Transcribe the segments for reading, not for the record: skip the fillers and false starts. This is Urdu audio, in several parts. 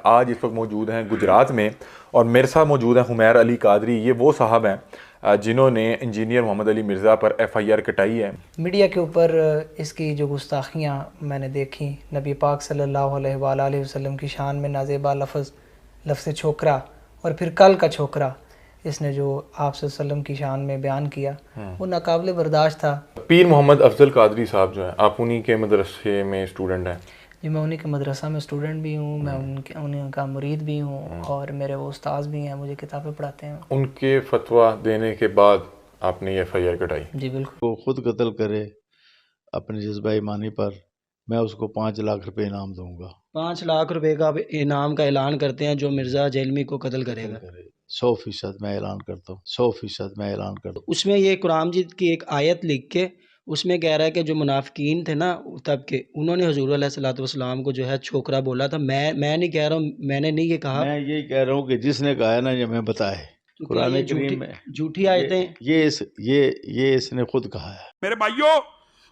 آج اس وقت موجود ہیں گجرات میں اور میرے ساتھ موجود ہیں حمیر علی قادری. یہ وہ صاحب ہیں جنہوں نے انجینئر محمد علی مرزا پر FIR کٹائی ہے. میڈیا کے اوپر اس کی جو گستاخیاں میں نے دیکھیں، نبی پاک صلی اللہ علیہ وآلہ وسلم کی شان میں نازیبا لفظ چھوکرا، اور پھر کل کا چھوکرا اس نے جو آپ صلی اللہ علیہ وسلم کی شان میں بیان کیا، وہ ناقابل برداشت تھا. پیر محمد افضل قادری صاحب جو ہیں، آپ انہی کے مدرسے میں اسٹوڈنٹ ہیں؟ جی، میں انہی کے مدرسہ میں اسٹوڈنٹ بھی ہوں، میں ان کا مرید بھی ہوں، اور میرے وہ استاذ بھی ہیں، مجھے کتابیں پڑھاتے ہیں. ان کے فتویٰ دینے کے بعد آپ نے یہ FIR کٹائی؟ جی بالکل. وہ خود قتل کرے اپنے جذبہ ایمانی پر، میں اس کو 5 لاکھ روپے انعام دوں گا. 5 لاکھ روپے کا انعام کا اعلان کرتے ہیں جو مرزا جیلمی کو قتل کرے گا. 100% میں اعلان کرتا ہوں، 100% میں اعلان کرتا ہوں. اس میں یہ قرآن مجید کی ایک آیت لکھ کے اس میں کہہ رہا ہے کہ جو منافقین تھے نا تب کے، انہوں نے حضور علیہ الصلوۃ والسلام کو جو ہے چھوکرا بولا تھا. میں نہیں کہہ رہا ہوں، میں نے نہیں یہ کہا، میں یہی کہہ رہا ہوں کہ جس نے کہا ہے نا یہ ہمیں بتائے. قرآن کریم میں جھوٹی آیتیں یہ اس نے خود کہا ہے. میرے بھائیوں،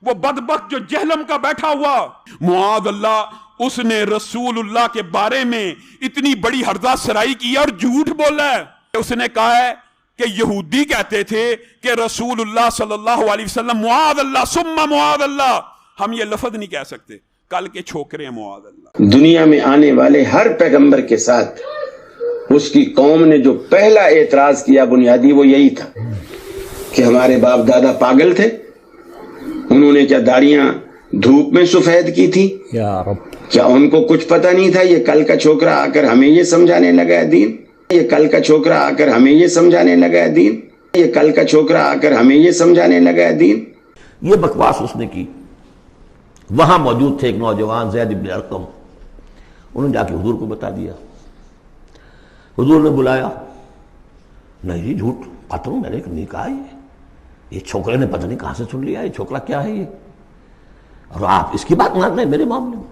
وہ بدبخت جو جہلم کا بیٹھا ہوا، معاذ اللہ، اس نے رسول اللہ کے بارے میں اتنی بڑی ہرزہ سرائی کی اور جھوٹ بولا ہے. اس نے کہا ہے کہ یہودی کہتے تھے کہ رسول اللہ صلی اللہ علیہ وسلم معاذ اللہ ثم معاذ اللہ، ہم یہ لفظ نہیں کہہ سکتے، کل کے چھوکرے ہیں معاذ اللہ. دنیا میں آنے والے ہر پیغمبر کے ساتھ اس کی قوم نے جو پہلا اعتراض کیا بنیادی وہ یہی تھا کہ ہمارے باپ دادا پاگل تھے، انہوں نے کیا داڑیاں دھوپ میں سفید کی تھی؟ یا رب، کیا ان کو کچھ پتہ نہیں تھا؟ یہ کل کا چھوکرا آ کر ہمیں یہ سمجھانے لگا ہے دین. یہ کل کا چھوکرا آ کر ہمیں یہ سمجھانے لگا ہے دین. یہ کل کا چھوکرا آ کر ہمیں یہ سمجھانے لگا ہے دین. یہ بکواس اس نے کی. وہاں موجود تھے ایک نوجوان زید بن ارقم، انہوں نے جا کے حضور کو بتا دیا. حضور نے بلایا، نہیں جی جھوٹ پتہ میں نے نہیں کہا، یہ چھوکرے نے پتہ نہیں کہاں سے سن لیا، یہ چھوکرا کیا ہے یہ، اور آپ اس کی بات مان رہے ہیں میرے معاملے میں.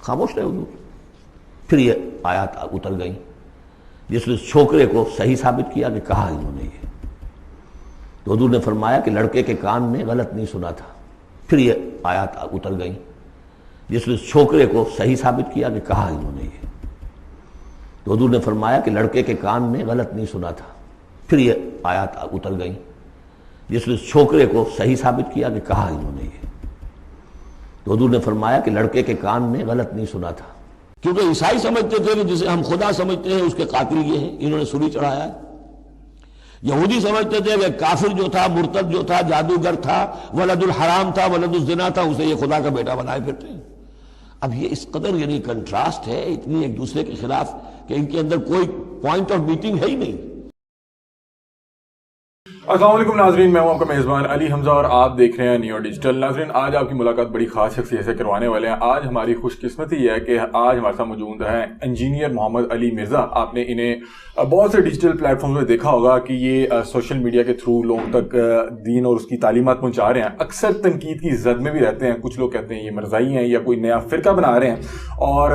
خاموش رہے حضور. پھر یہ آیات اتر گئیں جس نے چھوکرے کو صحیح ثابت کیا کہ کہا انہوں نے یہ. تو حضور نے فرمایا کہ لڑکے کے کان میں غلط نہیں سنا تھا. پھر یہ آیات اتر گئیں جس نے چھوکرے کو صحیح ثابت کیا کہ کہا انہوں نے یہ. تو حضور نے فرمایا کہ لڑکے کے کان میں غلط نہیں سنا تھا. پھر یہ آیات اتر گئیں جس نے چھوکرے کو صحیح ثابت کیا کہ کہا انہوں نے یہ. تو حضور نے فرمایا کہ لڑکے کے کان میں غلط نہیں سنا تھا. کیونکہ عیسائی سمجھتے تھے کہ جسے ہم خدا سمجھتے ہیں اس کے قاتل یہ ہیں، انہوں نے سولی چڑھایا ہے. یہودی سمجھتے تھے کہ کافر جو تھا، مرتد جو تھا، جادوگر تھا، ولد الحرام تھا، ولد الزنا تھا، اسے یہ خدا کا بیٹا بنائے پھرتے ہیں. اب یہ اس قدر یعنی کنٹراسٹ ہے اتنی ایک دوسرے کے خلاف کہ ان کے اندر کوئی پوائنٹ آف میٹنگ ہے ہی نہیں. السلام علیکم ناظرین، میں ہوں آپ کا میزبان علی حمزہ اور آپ دیکھ رہے ہیں نیو ڈیجیٹل. ناظرین، آج آپ کی ملاقات بڑی خاص شخصیت سے کروانے والے ہیں. آج ہماری خوش قسمتی یہ ہے کہ آج ہمارے ساتھ موجود ہیں انجینئر محمد علی مرزا. آپ نے انہیں بہت سے ڈیجیٹل پلیٹ فارمز میں دیکھا ہوگا کہ یہ سوشل میڈیا کے تھرو لوگوں تک دین اور اس کی تعلیمات پہنچا رہے ہیں. اکثر تنقید کی زد میں بھی رہتے ہیں. کچھ لوگ کہتے ہیں یہ مرزائی ہیں یا کوئی نیا فرقہ بنا رہے ہیں. اور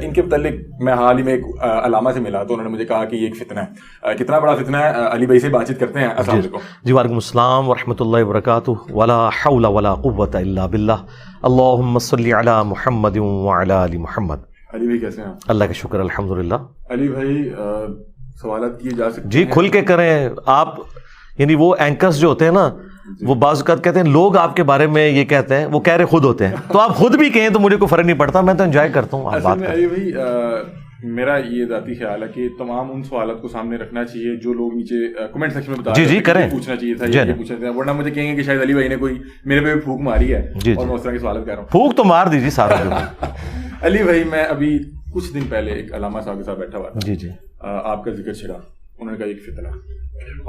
ان کے متعلق میں حال ہی میں ایک علامہ سے ملا تو انہوں نے مجھے کہا کہ یہ ایک فتنہ ہے. کتنا بڑا فتنہ ہے، علی بھائی سے بات چیت کرتے ہیں. السلام علیکم. جی وعلیکم السلام ورحمۃ اللہ وبرکاتہ. ولا حول ولا قوۃ الا باللہ. اللہم صلی علی محمد وعلی آل محمد. علی بھائی کیسے ہیں؟ اللہ کا شکر الحمدللہ. علی بھائی، سوالات کیے جا سکتے جی کھل کے کریں آپ. یعنی وہ اینکرز جو ہوتے ہیں نا، وہ بعض اوقات کہتے ہیں لوگ آپ کے بارے میں یہ کہتے ہیں، وہ کہہ رہے خود ہوتے ہیں. تو آپ خود بھی کہیں تو مجھے کوئی فرق نہیں پڑتا، میں تو انجوائے کرتا ہوں. آپ بات کریں. علی بھائی، میرا یہ ذاتی خیال ہے کہ تمام ان سوالات کو سامنے رکھنا چاہیے جو لوگ نیچے کمنٹ سیکشن میں بتا رہے ہیں. جی کریں. پوچھنا چاہیے تھا، یہ پوچھنا چاہیے، ورنہ مجھے کہیں گے کہ شاید علی بھائی نے کوئی میرے پہ پھونک ماری ہے اور میں اس طرح کے سوالات کر رہا ہوں. پھونک تو مار دیجیے سارا. علی بھائی، میں ابھی کچھ دن پہلے ایک علامہ صاحب کے ساتھ بیٹھا ہوا تھا. جی آپ کا ذکر چھڑا، انہوں نے کہا ایک فتنہ.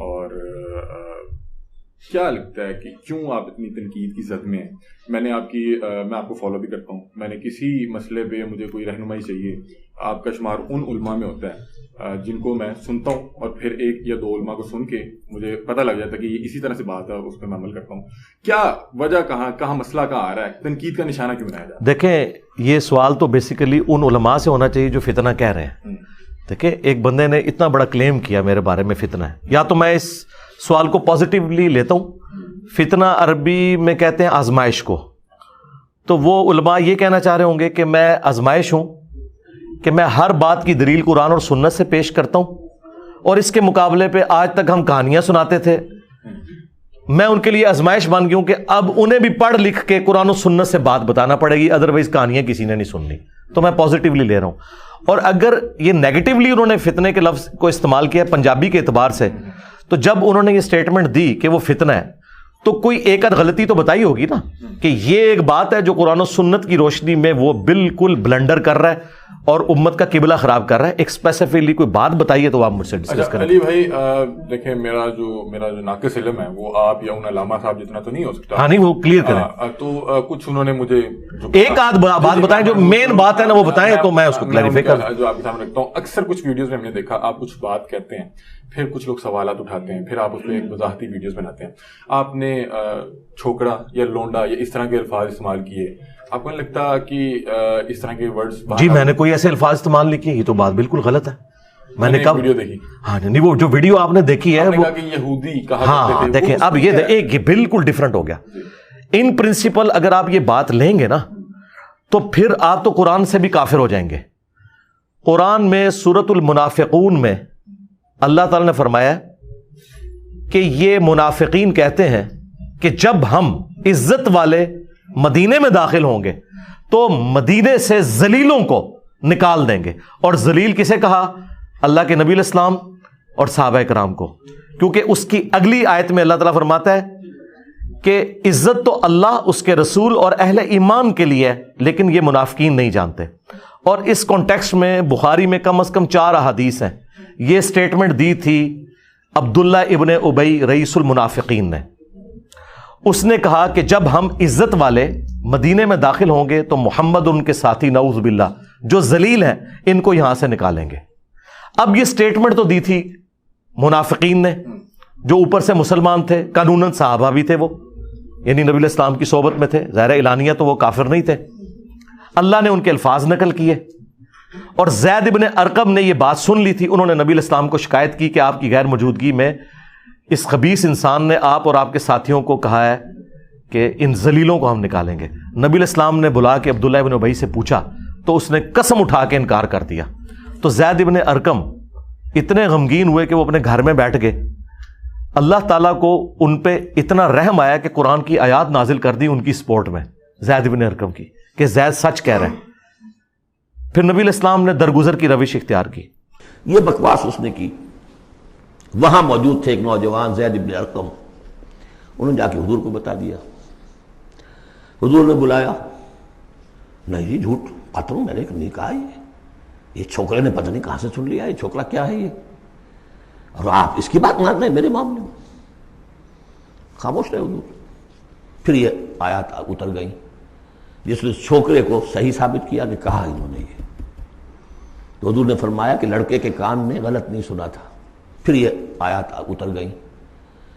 اور کیا لگتا ہے کہ کیوں آپ اتنی تنقید کی زد میں ہیں؟ میں آپ کو فالو بھی کرتا ہوں. میں نے کسی مسئلے پہ مجھے کوئی رہنمائی چاہیے، آپ کا شمار ان علماء میں ہوتا ہے جن کو میں سنتا ہوں اور پھر ایک یا دو علماء کو سن کے مجھے پتہ لگ جاتا ہے کہ یہ اسی طرح سے بات ہے اور اس پہ میں عمل کرتا ہوں. کیا وجہ کہاں مسئلہ کہاں آ رہا ہے؟ تنقید کا نشانہ کیوں بنایا جاتا ہے؟ دیکھیں، یہ سوال تو بیسیکلی ان علماء سے ہونا چاہیے جو فتنہ کہہ رہے ہیں. دیکھیں، ایک بندے نے اتنا بڑا کلیم کیا میرے بارے میں فتنہ ہے، یا تو میں اس سوال کو پازیٹیولی لیتا ہوں. فتنہ عربی میں کہتے ہیں آزمائش کو. تو وہ علماء یہ کہنا چاہ رہے ہوں گے کہ میں آزمائش ہوں، کہ میں ہر بات کی دلیل قرآن اور سنت سے پیش کرتا ہوں، اور اس کے مقابلے پہ آج تک ہم کہانیاں سناتے تھے، میں ان کے لیے آزمائش بن گئی ہوں کہ اب انہیں بھی پڑھ لکھ کے قرآن و سنت سے بات بتانا پڑے گی، ادروائز کہانیاں کسی نے نہیں سننی. تو میں پازیٹیولی لے رہا ہوں. اور اگر یہ نیگیٹیولی انہوں نے فتنے کے لفظ کو استعمال کیا پنجابی کے اعتبار سے، تو جب انہوں نے یہ سٹیٹمنٹ دی کہ وہ فتنہ ہے تو کوئی ایک آدھ غلطی تو بتائی ہوگی نا، کہ یہ ایک بات ہے جو قرآن و سنت کی روشنی میں وہ بالکل بلنڈر کر رہا ہے اور امت کا قبلہ خراب کر رہا ہے. ایک اسپیسیفکلی کوئی بات بتائیے تو آپ مجھ سے ڈسکس کریں. علی بھائی دیکھیں، میرا جو ناقص علم ہے وہ آپ یا ان علامہ صاحب جتنا تو نہیں ہو سکتا. ہاں نہیں، وہ کلیئر کریں. تو کچھ انہوں نے مجھے ایک آدھ بات بتائیں، جو مین بات ہے نا وہ بتائیں تو میں اس کو کلیریفائی کر جو آپ کے سامنے رکھتا ہوں. اکثر کچھ ویڈیوز میں ہم نے دیکھا آپ کچھ بات کہتے ہیں، پھر کچھ لوگ سوالات اٹھاتے ہیں، پھر آپ اس پہ ایک وضاحتی ویڈیوز بناتے ہیں. آپ نے چھوکڑا یا لونڈا یا اس طرح کے الفاظ استعمال کیے، آپ کو نہیں لگتا کہ اس طرح کے ورڈز؟ جی میں نے کوئی ایسے الفاظ استعمال نہیں کیے، یہ تو بات بالکل غلط ہے. میں نے کب ویڈیو دیکھی؟ ہاں نہیں، وہ جو ویڈیو آپ نے دیکھی ہے وہ یہودی کہا ہاں کرتے تھے. دیکھیں اب یہ بالکل ڈفرنٹ ہو گیا. ان پرنسپل اگر آپ یہ بات لیں گے نا تو پھر آپ تو قرآن سے بھی کافر ہو جائیں گے. قرآن میں سورۃ المنافقون میں اللہ تعالی نے فرمایا کہ یہ منافقین کہتے ہیں کہ جب ہم عزت والے مدینے میں داخل ہوں گے تو مدینے سے ذلیلوں کو نکال دیں گے. اور ذلیل کسے کہا؟ اللہ کے نبی علیہ السلام اور صحابہ کرام کو، کیونکہ اس کی اگلی آیت میں اللہ تعالیٰ فرماتا ہے کہ عزت تو اللہ، اس کے رسول اور اہل ایمان کے لیے ہے، لیکن یہ منافقین نہیں جانتے. اور اس کانٹیکسٹ میں بخاری میں کم از کم 4 احادیث ہیں. یہ سٹیٹمنٹ دی تھی عبداللہ ابن ابی رئیس المنافقین نے. اس نے کہا کہ جب ہم عزت والے مدینے میں داخل ہوں گے تو محمد ان کے ساتھی نعوذ باللہ جو ذلیل ہیں ان کو یہاں سے نکالیں گے. اب یہ سٹیٹمنٹ تو دی تھی منافقین نے جو اوپر سے مسلمان تھے، قانوناً صحابہ بھی تھے، وہ یعنی نبی علیہ السلام کی صحبت میں تھے، ظاہر اعلانیہ تو وہ کافر نہیں تھے. اللہ نے ان کے الفاظ نقل کیے اور زید ابن ارقم نے یہ بات سن لی تھی. انہوں نے نبی علیہ السلام کو شکایت کی کہ آپ کی غیر موجودگی میں اس خبیث انسان نے آپ اور آپ کے ساتھیوں کو کہا ہے کہ ان ذلیلوں کو ہم نکالیں گے. نبی علیہ السلام نے بلا کے عبداللہ ابن ابی سے پوچھا تو اس نے قسم اٹھا کے انکار کر دیا. تو زید ابن ارقم اتنے غمگین ہوئے کہ وہ اپنے گھر میں بیٹھ گئے. اللہ تعالیٰ کو ان پہ اتنا رحم آیا کہ قرآن کی آیات نازل کر دی ان کی سپورٹ میں، زید ابن ارقم کی، کہ زید سچ کہہ رہے ہیں. پھر نبی علیہ السلام نے درگزر کی روش اختیار کی. یہ بکواس اس نے کی. وہاں موجود تھے ایک نوجوان زید ابن ارقم، انہوں نے جا کے حضور کو بتا دیا. حضور نے بلایا، نہیں جی جھوٹ پتہ میں نے نہیں کہا، یہ چھوکرے نے پتہ نہیں کہاں سے سن لیا، یہ چھوکرا کیا ہے یہ، اور آپ اس کی بات مان رہے ہیں میرے معاملے میں. خاموش رہے حضور. پھر یہ آیات اتر گئیں جس نے چھوکرے کو صحیح ثابت کیا کہ کہا انہوں نے یہ. تو حضور نے فرمایا کہ لڑکے کے کان نے غلط نہیں سنا تھا. پھر یہ آیات اتر گئیں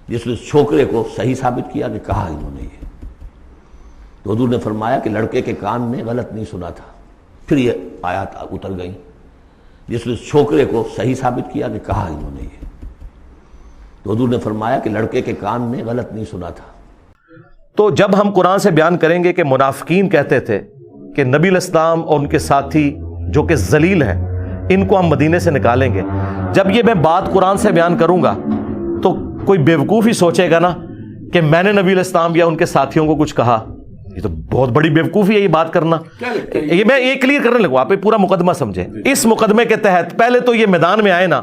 جس نے چھوکرے کو صحیح ثابت کیا کہ کہا انہوں نے یہ. تو حضور نے فرمایا کہ لڑکے کے کان نے غلط نہیں سنا تھا. پھر یہ آیات اتر گئیں جس نے چھوکرے کو صحیح ثابت کیا کہ کہا انہوں نے یہ. تو حضور نے فرمایا کہ لڑکے کے کان نے غلط نہیں سنا تھا. تو جب ہم قرآن سے بیان کریں گے کہ منافقین کہتے تھے کہ نبی علیہ السلام اور ان کے ساتھی جو کہ ذلیل ہیں ان کو ہم مدینے سے نکالیں گے، جب یہ میں بات قرآن سے بیان کروں گا تو کوئی بیوقوف ہی سوچے گا نا کہ میں نے نبی علیہ السلام یا ان کے ساتھیوں کو کچھ کہا. یہ تو بہت بڑی بیوقوفی ہے یہ بات کرنا. یہ میں یہ کلیئر کرنے لگوں، آپ پورا مقدمہ سمجھیں. اس مقدمے کے تحت پہلے تو یہ میدان میں آئے نا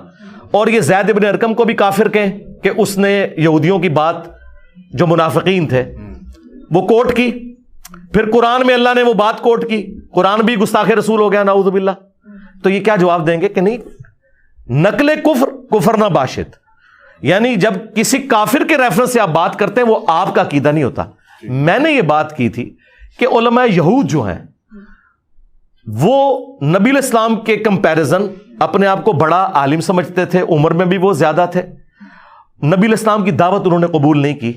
اور یہ زید ابن ارقم کو بھی کافر کہیں کہ اس نے یہودیوں کی بات جو منافقین تھے وہ کوٹ کی. پھر قرآن میں اللہ نے وہ بات کوٹ کی، قرآن بھی گستاخ رسول ہو گیا نعوذ باللہ. تو یہ کیا جواب دیں گے کہ نہیں، نقل کفر کفر نہ باشد، یعنی جب کسی کافر کے ریفرنس سے آپ بات کرتے ہیں وہ آپ کا عقیدہ نہیں ہوتا. میں نے یہ بات کی تھی کہ علماء یہود جو ہیں وہ نبی علیہ السلام کے کمپیریزن اپنے آپ کو بڑا عالم سمجھتے تھے، عمر میں بھی وہ زیادہ تھے. نبی علیہ السلام کی دعوت انہوں نے قبول نہیں کی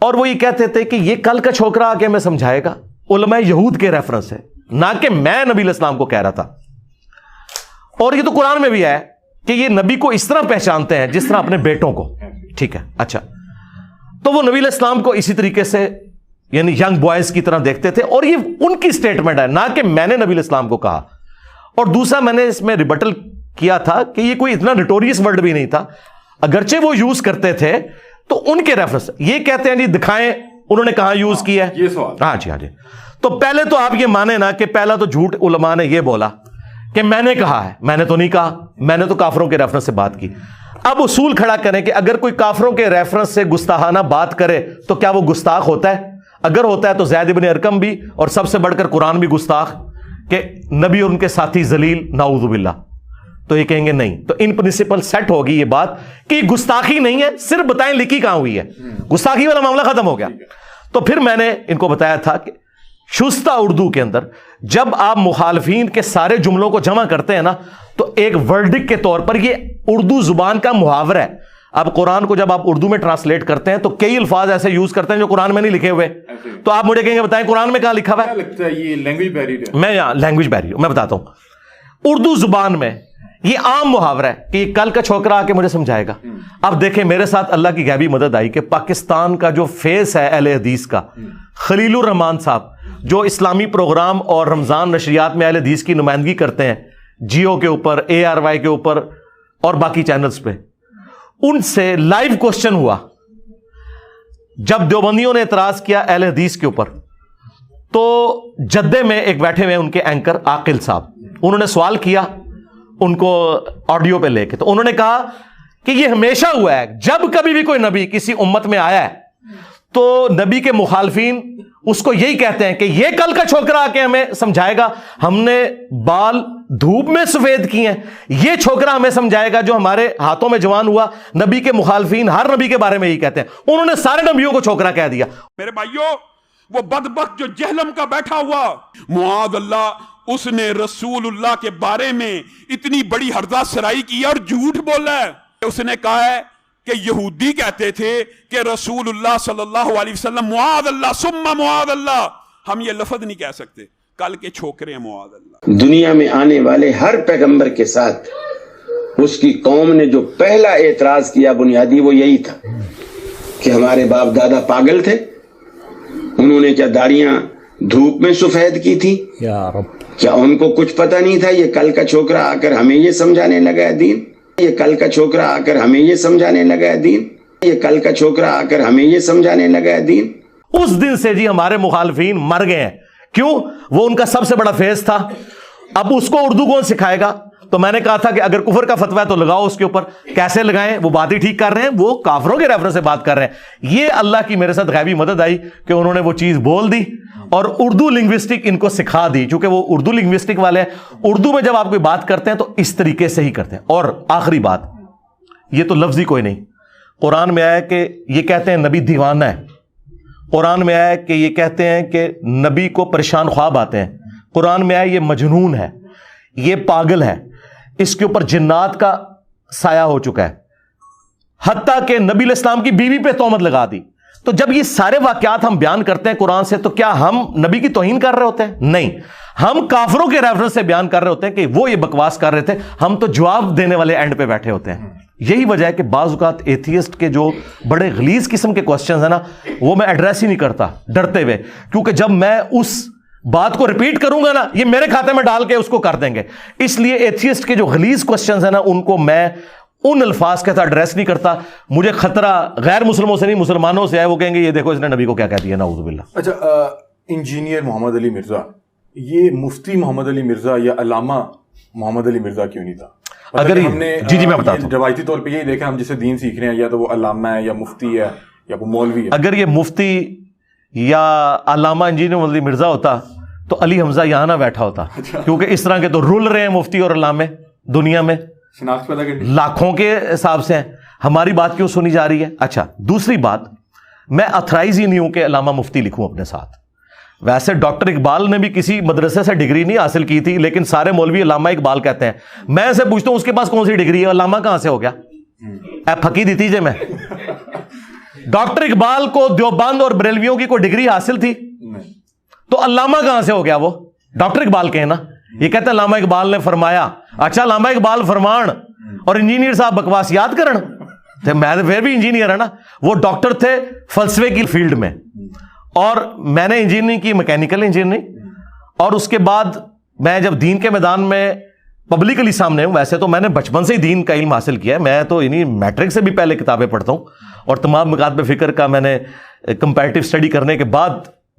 اور وہ یہ کہتے تھے کہ یہ کل کا چھوکرا آ کے ہمیں سمجھائے گا. علماء یہود کے ریفرنس ہے، نہ کہ میں نبی علیہ السلام کو کہہ رہا تھا. اور یہ تو قرآن میں بھی ہے کہ یہ نبی کو اس طرح پہچانتے ہیں جس طرح اپنے بیٹوں کو. ٹھیک ہے، اچھا، تو وہ نبی علیہ السلام کو اسی طریقے سے یعنی ینگ بوائز کی طرح دیکھتے تھے. اور یہ ان کی سٹیٹمنٹ ہے، نہ کہ میں نے نبی علیہ السلام کو کہا. اور دوسرا میں نے اس میں ریبٹل کیا تھا کہ یہ کوئی اتنا نوٹوریس ورڈ بھی نہیں تھا, اگرچہ وہ یوز کرتے تھے تو ان کے ریفرنس یہ کہتے ہیں جی دکھائیں انہوں نے کہاں یوز کیا ہے, یہ سوال. ہاں جی ہاں جی. تو پہلے تو آپ یہ مانیں نا کہ پہلا تو جھوٹ علماء نے یہ بولا کہ میں نے کہا ہے, میں نے تو نہیں کہا, میں نے تو کافروں کے ریفرنس سے بات کی. اب اصول کھڑا کریں کہ اگر کوئی کافروں کے ریفرنس سے گستاخانہ بات کرے تو کیا وہ گستاخ ہوتا ہے؟ اگر ہوتا ہے تو زید ابن ارقم بھی, اور سب سے بڑھ کر قرآن بھی گستاخ کہ نبی اور ان کے ساتھی ذلیل نعوذ باللہ. تو یہ کہیں گے نہیں. تو ان پرنسپل سیٹ ہوگی یہ بات کہ یہ گستاخی نہیں ہے, صرف بتائیں لکھی کہاں ہوئی ہے, گستاخی والا معاملہ ختم ہو گیا. تو پھر میں نے ان کو بتایا تھا کہ شستہ اردو کے اندر جب آپ مخالفین کے سارے جملوں کو جمع کرتے ہیں نا تو ایک ورڈک کے طور پر یہ اردو زبان کا محاورہ ہے. اب قرآن کو جب آپ اردو میں ٹرانسلیٹ کرتے ہیں تو کئی الفاظ ایسے یوز کرتے ہیں جو قرآن میں نہیں لکھے ہوئے, تو آپ مجھے کہیں گے بتائیں قرآن میں کہاں لکھا ہوا ہے؟ یہ لینگویج بیریئر ہے. میں یہاں لینگویج بیریئر میں بتاتا ہوں. اردو زبان میں یہ عام محاورہ ہے کہ یہ کل کا چھوکرا آ کے مجھے سمجھائے گا. اب دیکھیں میرے ساتھ اللہ کی غیبی مدد آئی کہ پاکستان کا جو فیس ہے اہل حدیث کا, خلیل الرحمان صاحب, جو اسلامی پروگرام اور رمضان نشریات میں اہل حدیث کی نمائندگی کرتے ہیں, جیو کے اوپر, ARY کے اوپر اور باقی چینلز پہ, ان سے لائیو کوسچن ہوا جب دیوبندیوں نے اعتراض کیا اہل حدیث کے اوپر. تو جدے میں ایک بیٹھے ہوئے ان کے اینکر عاقل صاحب, انہوں نے سوال کیا ان کو آڈیو پہ لے کے. تو انہوں نے کہا کہ یہ ہمیشہ ہوا ہے, جب کبھی بھی کوئی نبی کسی امت میں آیا ہے تو نبی کے مخالفین اس کو یہی کہتے ہیں کہ یہ کل کا چھوکرا آ کے ہمیں سمجھائے گا, ہم نے بال دھوپ میں سفید کیے ہیں, یہ چھوکرا ہمیں سمجھائے گا جو ہمارے ہاتھوں میں جوان ہوا. نبی کے مخالفین ہر نبی کے بارے میں یہی کہتے ہیں, انہوں نے سارے نبیوں کو چھوکرا کہہ دیا. میرے بھائیوں, وہ بدبخت جو جہلم کا بیٹھا ہوا, معاذ اللہ, اس نے رسول اللہ کے بارے میں اتنی بڑی ہرزہ سرائی کی اور جھوٹ بولا ہے. اس نے کہا ہے کہ یہودی کہتے تھے کہ رسول اللہ صلی اللہ علیہ وسلم معاذ اللہ ثم معاذ اللہ, ہم یہ لفظ نہیں کہہ سکتے, کل کے چھوکرے ہیں معاذ اللہ. دنیا میں آنے والے ہر پیغمبر کے ساتھ اس کی قوم نے جو پہلا اعتراض کیا بنیادی وہ یہی تھا کہ ہمارے باپ دادا پاگل تھے, انہوں نے کیا داڑیاں دھوپ میں سفید کی تھی, کیا ان کو کچھ پتہ نہیں تھا یہ کل کا چھوکرا آ کر ہمیں یہ سمجھانے لگا ہے دین, یہ کل کا چھوکرا آ کر ہمیں یہ سمجھانے لگا ہے دین, یہ کل کا چھوکرا آ کر ہمیں یہ سمجھانے لگا ہے دین. اس دن سے جی ہمارے مخالفین مر گئے ہیں. کیوں؟ وہ ان کا سب سے بڑا فیس تھا. اب اس کو اردو کون سکھائے گا؟ تو میں نے کہا تھا کہ اگر کفر کا فتویٰ ہے تو لگاؤ اس کے اوپر. کیسے لگائیں؟ وہ بات ہی ٹھیک کر رہے ہیں, وہ کافروں کے ریفرنس سے بات کر رہے ہیں. یہ اللہ کی میرے ساتھ غیبی مدد آئی کہ انہوں نے وہ چیز بول دی اور اردو لنگوسٹک ان کو سکھا دی, چونکہ وہ اردو لنگوسٹک والے ہیں. اردو میں جب آپ کوئی بات کرتے ہیں تو اس طریقے سے ہی کرتے ہیں. اور آخری بات, یہ تو لفظ ہی کوئی نہیں, قرآن میں آیا کہ یہ کہتے ہیں نبی دیوانہ ہے, قرآن میں آیا کہ یہ کہتے ہیں کہ نبی کو پریشان خواب آتے ہیں, قرآن میں آیا یہ مجنون ہے, یہ پاگل ہے, اس کے اوپر جنات کا سایہ ہو چکا ہے, حتیٰ کہ نبی علیہ السلام کی بیوی پہ تہمت لگا دی. تو جب یہ سارے واقعات ہم بیان کرتے ہیں قرآن سے تو کیا ہم نبی کی توہین کر رہے ہوتے ہیں؟ نہیں, ہم کافروں کے ریفرنس سے بیان کر رہے ہوتے ہیں کہ وہ یہ بکواس کر رہے تھے, ہم تو جواب دینے والے اینڈ پہ بیٹھے ہوتے ہیں. یہی وجہ ہے کہ بعض اوقات ایتھیسٹ کے جو بڑے غلیظ قسم کے کوسچنز ہیں نا وہ میں ایڈریس ہی نہیں کرتا ڈرتے ہوئے, کیونکہ جب میں اس بات کو ریپیٹ کروں گا نا یہ میرے کھاتے میں ڈال کے اس کو کر دیں گے. اس لیے ایتھیسٹ کے جو غلیظ کوسچنز ہیں نا ان کو میں ان الفاظ کے ساتھ ایڈریس نہیں کرتا. مجھے خطرہ غیر مسلموں سے نہیں, مسلمانوں سے ہے. وہ کہیں گے یہ دیکھو اس نے نبی کو کیا کہہ دیا, نعوذ باللہ. اچھا, انجینئر محمد علی مرزا, یہ مفتی محمد علی مرزا یا علامہ محمد علی مرزا کیوں نہیں تھا؟ اگر ہم نے جی میں بتاتا ہوں, روایتی طور پہ یہی دیکھا, ہم جسے دین سیکھ رہے ہیں یا تو وہ علامہ ہے یا مفتی ہے یا وہ مولوی ہے. اگر یہ مفتی یا علامہ انجینئر محمد علی مرزا ہوتا تو علی حمزہ یہاں نہ بیٹھا ہوتا, کیونکہ اس طرح کے تو رول رہے ہیں مفتی اور علامے دنیا میں, شناخت پیدا کرنی لاکھوں کے حساب سے ہیں. ہماری بات کیوں سنی جا رہی ہے؟ اچھا, دوسری بات, میں اتھرائز ہی نہیں ہوں کہ علامہ مفتی لکھوں اپنے ساتھ. ویسے ڈاکٹر اقبال نے بھی کسی مدرسے سے ڈگری نہیں حاصل کی تھی, لیکن سارے مولوی علامہ اقبال کہتے ہیں. میں اسے پوچھتا ہوں اس کے پاس کون سی ڈگری ہے, علامہ کہاں سے ہو گیا؟ اے پھکی دی تیجے میں. ڈاکٹر اقبال کو دیوبند اور بریلویوں کی کوئی ڈگری حاصل تھی تو علامہ کہاں سے ہو گیا؟ وہ ڈاکٹر اقبال کے ہیں نا. یہ کہتے ہیں علامہ اقبال نے فرمایا. اچھا, علامہ اقبال فرمان اور انجینئر صاحب بکواس یاد کرن, تو میں پھر بھی انجینئر ہے نا. وہ ڈاکٹر تھے فلسفے کی فیلڈ میں, اور میں نے انجینئرنگ کی, میکینیکل انجینئرنگ, اور اس کے بعد میں جب دین کے میدان میں پبلکلی سامنے ہوں، ویسے تو میں نے بچپن سے ہی دین کا علم حاصل کیا ہے، میں تو یعنی میٹرک سے بھی پہلے کتابیں پڑھتا ہوں، اور تمام مکاتب فکر کا میں نے کمپیریٹیو اسٹڈی کرنے کے بعد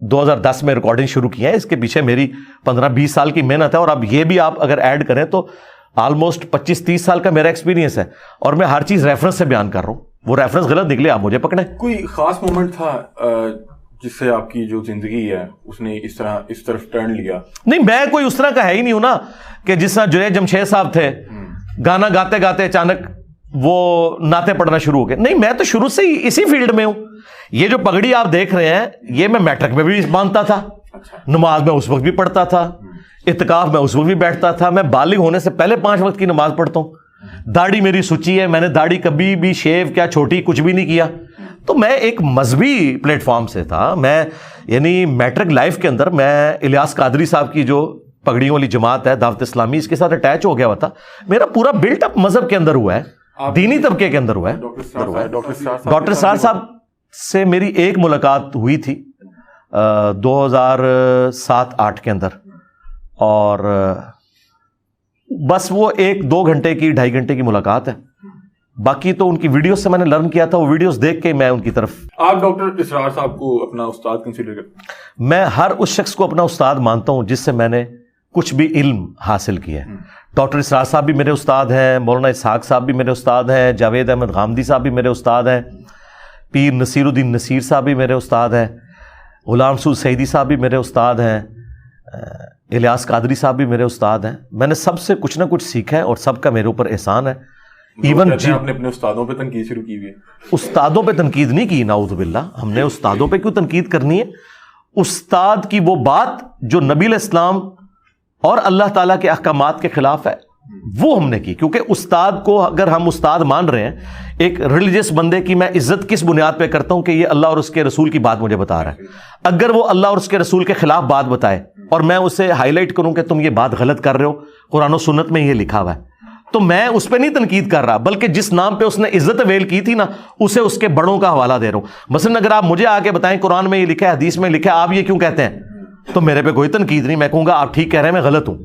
2010 میں ریکارڈنگ شروع کی ہے. اس کے پیچھے میری 15-20 سال کی محنت ہے، اور اب یہ بھی آپ اگر ایڈ کریں تو آلموسٹ 25-30 سال کا میرا ایکسپیرینس ہے، اور میں ہر چیز ریفرنس سے بیان کر رہا ہوں. وہ ریفرنس غلط نکلے آپ مجھے پکڑیں. کوئی خاص مومنٹ تھا جس سے آپ کی جو زندگی ہے اس نے اس طرف ٹرن لیا؟ نہیں، میں کوئی اس طرح کا ہے ہی نہیں ہوں نا کہ جس طرح جنید جمشید صاحب تھے، گانا گاتے گاتے اچانک وہ نعتیں پڑھنا شروع ہو گئے. نہیں، میں تو شروع سے ہی اسی فیلڈ میں ہوں. یہ جو پگڑی آپ دیکھ رہے ہیں یہ میں میٹرک میں بھی باندھتا تھا، نماز میں اس وقت بھی پڑھتا تھا، اعتکاف میں اس وقت بھی بیٹھتا تھا. میں بالغ ہونے سے پہلے 5 وقت کی نماز پڑھتا ہوں. داڑھی میری سچی ہے، میں نے داڑھی کبھی بھی شیو کیا چھوٹی کچھ بھی نہیں کیا. تو میں ایک مذہبی پلیٹ فارم سے تھا. میں یعنی میٹرک لائف کے اندر میں الیاس قادری صاحب کی جو پگڑیوں والی جماعت ہے دعوت اسلامی، اس کے ساتھ اٹیچ ہو گیا ہوا تھا. میرا پورا بلٹ اپ مذہب کے اندر ہوا ہے، دینی طبقے کے اندر ہوا ہے. ڈاکٹر سار صاحب سے میری ایک ملاقات ہوئی تھی 2007-8 کے اندر، اور بس وہ 1-2 گھنٹے کی 2.5 گھنٹے کی ملاقات ہے. باقی تو ان کی ویڈیوز سے میں نے لرن کیا تھا، وہ ویڈیوز دیکھ کے میں ان کی طرف. آپ ڈاکٹر اسرار صاحب کو اپنا استاد کنسیڈر کرتے ہیں؟ میں ہر اس شخص کو اپنا استاد مانتا ہوں جس سے میں نے کچھ بھی علم حاصل کیا ہے. ڈاکٹر اسرار صاحب بھی میرے استاد ہیں، مولانا اسحاق صاحب بھی میرے استاد ہیں، جاوید احمد غامدی صاحب بھی میرے استاد ہیں، پیر نصیر الدین نصیر صاحب بھی میرے استاد ہیں، غلام رسول سعیدی صاحب بھی میرے استاد ہیں، الیاس قادری صاحب بھی میرے استاد ہیں. میں نے سب سے کچھ نہ کچھ سیکھا ہے اور سب کا میرے اوپر احسان ہے. ایون آپ نے اپنے استادوں پہ تنقید شروع کی ہوئی ہے؟ استادوں پہ تنقید نہیں کی، نعوذ باللہ. ہم نے استادوں پہ کیوں تنقید کرنی ہے؟ استاد کی وہ بات جو نبی علیہ السلام اور اللہ تعالیٰ کے احکامات کے خلاف ہے وہ ہم نے کی. کیونکہ استاد کو اگر ہم استاد مان رہے ہیں، ایک ریلیجس بندے کی میں عزت کس بنیاد پہ کرتا ہوں کہ یہ اللہ اور اس کے رسول کی بات مجھے بتا رہا ہے. اگر وہ اللہ اور اس کے رسول کے خلاف بات بتائے اور میں اسے ہائی لائٹ کروں کہ تم یہ بات غلط کر رہے ہو، قرآن و سنت میں یہ لکھا ہوا ہے، تو میں اس پہ نہیں تنقید کر رہا، بلکہ جس نام پہ اس نے عزت اویل کی تھی نا اسے اس کے بڑوں کا حوالہ دے رہا ہوں. مثلا اگر آپ مجھے آ کے بتائیں قرآن میں یہ لکھا ہے، حدیث میں لکھا ہے، آپ یہ کیوں کہتے ہیں، تو میرے پہ کوئی تنقید نہیں. میں کہوں گا آپ ٹھیک کہہ رہے ہیں، میں غلط ہوں.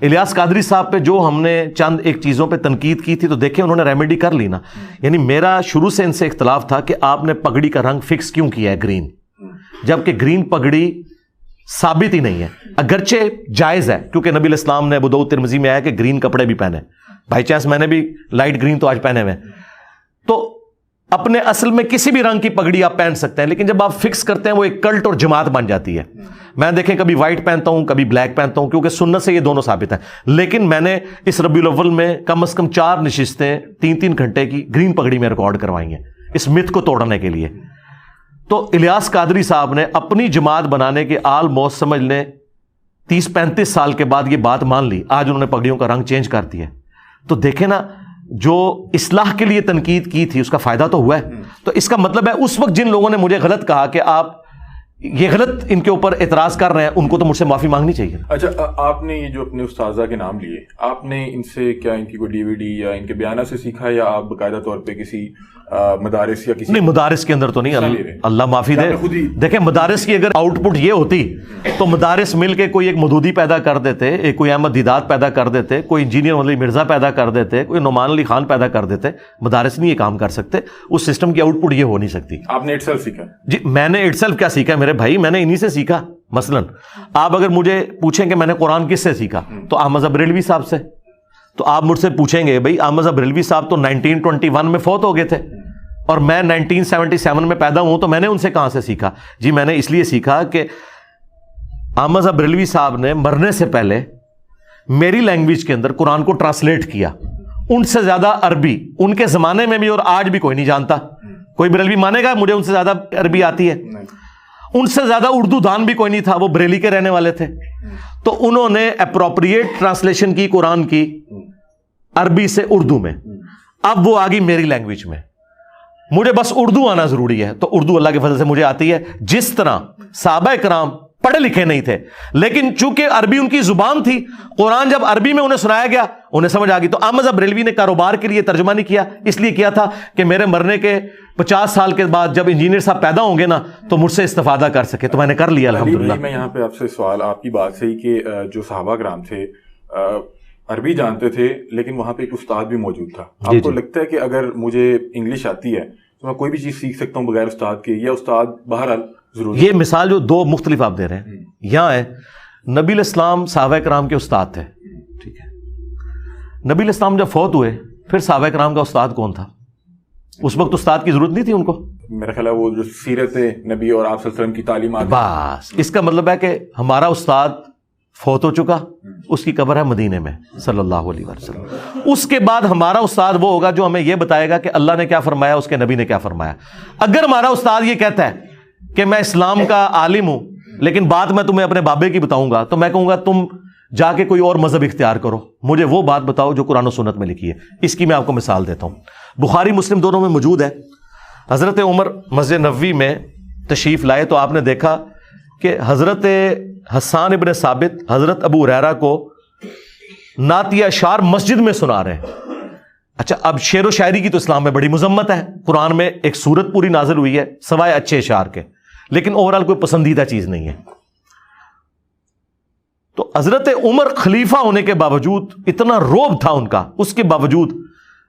الیاس قادری صاحب پہ جو ہم نے چند ایک چیزوں پہ تنقید کی تھی تو دیکھیں انہوں نے ریمیڈی کر لی نا. یعنی میرا شروع سے ان سے اختلاف تھا کہ آپ نے پگڑی کا رنگ فکس کیوں کیا ہے گرین، جبکہ گرین پگڑی ثابت ہی نہیں ہے. اگرچہ جائز ہے کیونکہ نبی علیہ السلام نے ابو داؤد ترمذی میں آیا کہ گرین کپڑے بھی پہنے. بائی چانس میں نے بھی لائٹ گرین تو آج پہنے ہوئے. تو اپنے اصل میں کسی بھی رنگ کی پگڑی آپ پہن سکتے ہیں، لیکن جب آپ فکس کرتے ہیں وہ ایک کلٹ اور جماعت بن جاتی ہے. میں دیکھیں کبھی وائٹ پہنتا ہوں کبھی بلیک پہنتا ہوں کیونکہ سنت سے یہ دونوں ثابت ہیں. لیکن میں نے اس ربیع الاول میں کم از کم 4 نشستیں 3-3 گھنٹے کی گرین پگڑی میں ریکارڈ کروائی ہیں اس مت کو توڑنے کے لیے. تو الیاس قادری صاحب نے اپنی جماعت بنانے کے آلموسٹ سمجھ لیں 30-35 سال کے بعد یہ بات مان لی. آج انہوں نے پگڑیوں کا رنگ چینج کر دیا. تو دیکھیں نا، جو اصلاح کے لیے تنقید کی تھی اس کا فائدہ تو ہوا ہے. تو اس کا مطلب ہے اس وقت جن لوگوں نے مجھے غلط کہا کہ آپ یہ غلط ان کے اوپر اعتراض کر رہے ہیں، ان کو تو مجھ سے معافی مانگنی چاہیے. اچھا، آپ نے یہ جو اپنے استاذہ کے نام لیے، آپ نے ان سے کیا ان کی کوئی DVD یا ان کے بیانات سے سیکھا، یا آپ باقاعدہ طور پہ کسی مدارس یا کسی؟ نہیں، مدارس کے اندر تو نہیں، اللہ معافی دے. دیکھیں مدارس کی اگر آؤٹ پٹ یہ ہوتی تو مدارس مل کے کوئی ایک مودودی پیدا کر دیتے، ایک کوئی احمد دیدات پیدا کر دیتے، کوئی انجینئر علی مرزا پیدا کر دیتے، کوئی نعمان علی خان پیدا کر دیتے. مدارس نہیں یہ کام کر سکتے، اس سسٹم کی آؤٹ پٹ یہ ہو نہیں سکتی. آپ نے اٹ سیلف سیکھا؟ جی میں نے اٹ سیلف کیا سیکھا میرے بھائی، میں نے انہی سے سیکھا. مثلا آپ اگر مجھے پوچھیں کہ میں نے قرآن کس سے سیکھا تو احمد بریلوی صاحب سے. تو آپ مجھ سے پوچھیں گے بھائی احمد بریلوی صاحب تو 1921 میں فوت ہو گئے تھے اور میں 1977 میں پیدا ہوں، تو میں نے ان سے کہاں سے سیکھا؟ جی میں نے اس لیے سیکھا کہ احمد بریلوی صاحب نے مرنے سے پہلے میری لینگویج کے اندر قرآن کو ٹرانسلیٹ کیا. ان سے زیادہ عربی ان کے زمانے میں بھی اور آج بھی کوئی نہیں جانتا. کوئی بریلوی مانے گا مجھے ان سے زیادہ عربی آتی ہے؟ ان سے زیادہ اردو دان بھی کوئی نہیں تھا، وہ بریلی کے رہنے والے تھے. تو انہوں نے اپروپریٹ ٹرانسلیشن کی قرآن کی عربی سے اردو میں. اب وہ آگئی میری لینگویج میں. مجھے بس اردو آنا ضروری ہے، تو اردو اللہ کے فضل سے مجھے آتی ہے. جس طرح صحابہ کرام پڑھے لکھے نہیں تھے لیکن چونکہ عربی ان کی زبان تھی، قرآن جب عربی میں انہیں سنایا گیا انہیں سمجھ آ گئی. تو احمد بریلوی نے کاروبار کے لیے ترجمہ نہیں کیا، اس لیے کیا تھا کہ میرے مرنے کے 50 سال کے بعد جب انجینئر صاحب پیدا ہوں گے نا تو مجھ سے استفادہ کر سکے. تو میں نے کر لیا الحمدللہ. میں یہاں پہ آپ سے سوال, آپ کی بات سے ہی کہ جو صحابہ کرام تھے عربی جانتے تھے لیکن وہاں پہ ایک استاد بھی موجود تھا. آپ کو لگتا ہے کہ اگر مجھے انگلش آتی ہے تو میں کوئی بھی چیز سیکھ سکتا ہوں بغیر استاد کے, یا استاد بہرحال ضرور؟ یہ مثال جو دو مختلف آپ دے رہے ہیں یہاں ہے, نبی علیہ السلام صحابہ کرام کے استاد تھے, ٹھیک ہے. نبی علیہ السلام جب فوت ہوئے پھر صحابہ کرام کا استاد کون تھا؟ اس وقت استاد کی ضرورت نہیں تھی ان کو. میرا خیال ہے وہ جو سیرت نبی اور آپ صلی اللہ علیہ وسلم کی تعلیمات, بس اس کا مطلب ہے کہ ہمارا استاد فوت ہو چکا, اس کی قبر ہے مدینے میں صلی اللہ علیہ وسلم. اس کے بعد ہمارا استاد وہ ہوگا جو ہمیں یہ بتائے گا کہ اللہ نے کیا فرمایا, اس کے نبی نے کیا فرمایا. اگر ہمارا استاد یہ کہتا ہے کہ میں اسلام کا عالم ہوں لیکن بات میں تمہیں اپنے بابے کی بتاؤں گا, تو میں کہوں گا تم جا کے کوئی اور مذہب اختیار کرو, مجھے وہ بات بتاؤ جو قرآن و سنت میں لکھی ہے. اس کی میں آپ کو مثال دیتا ہوں, بخاری مسلم دونوں میں موجود ہے. حضرت عمر مسجد نبوی میں تشریف لائے تو آپ نے دیکھا کہ حضرت حسان ابن ثابت حضرت ابو ہریرہ کو نعتیہ اشعار مسجد میں سنا رہے ہیں. اچھا, اب شعر و شاعری کی تو اسلام میں بڑی مذمت ہے, قرآن میں ایک سورت پوری نازل ہوئی ہے سوائے اچھے اشعار کے, لیکن اوورال کوئی پسندیدہ چیز نہیں ہے. تو حضرت عمر خلیفہ ہونے کے باوجود اتنا روب تھا ان کا, اس کے باوجود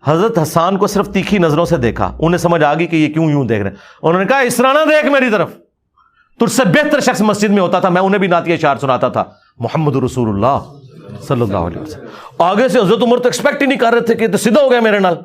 حضرت حسان کو صرف تیکھی نظروں سے دیکھا, انہیں سمجھ آ گئی کہ یہ کیوں یوں دیکھ رہے ہیں. انہوں نے کہا اس طرح نہ دیکھ میری طرف, تجھ سے بہتر شخص مسجد میں ہوتا تھا, میں انہیں بھی نعتیہ اشعار سناتا تھا, محمد رسول اللہ صلی اللہ علیہ وسلم. آگے سے حضرت عمر تو ایکسپیکٹ ہی نہیں کر رہے تھے کہ تو سیدھا ہو گیا میرے نال.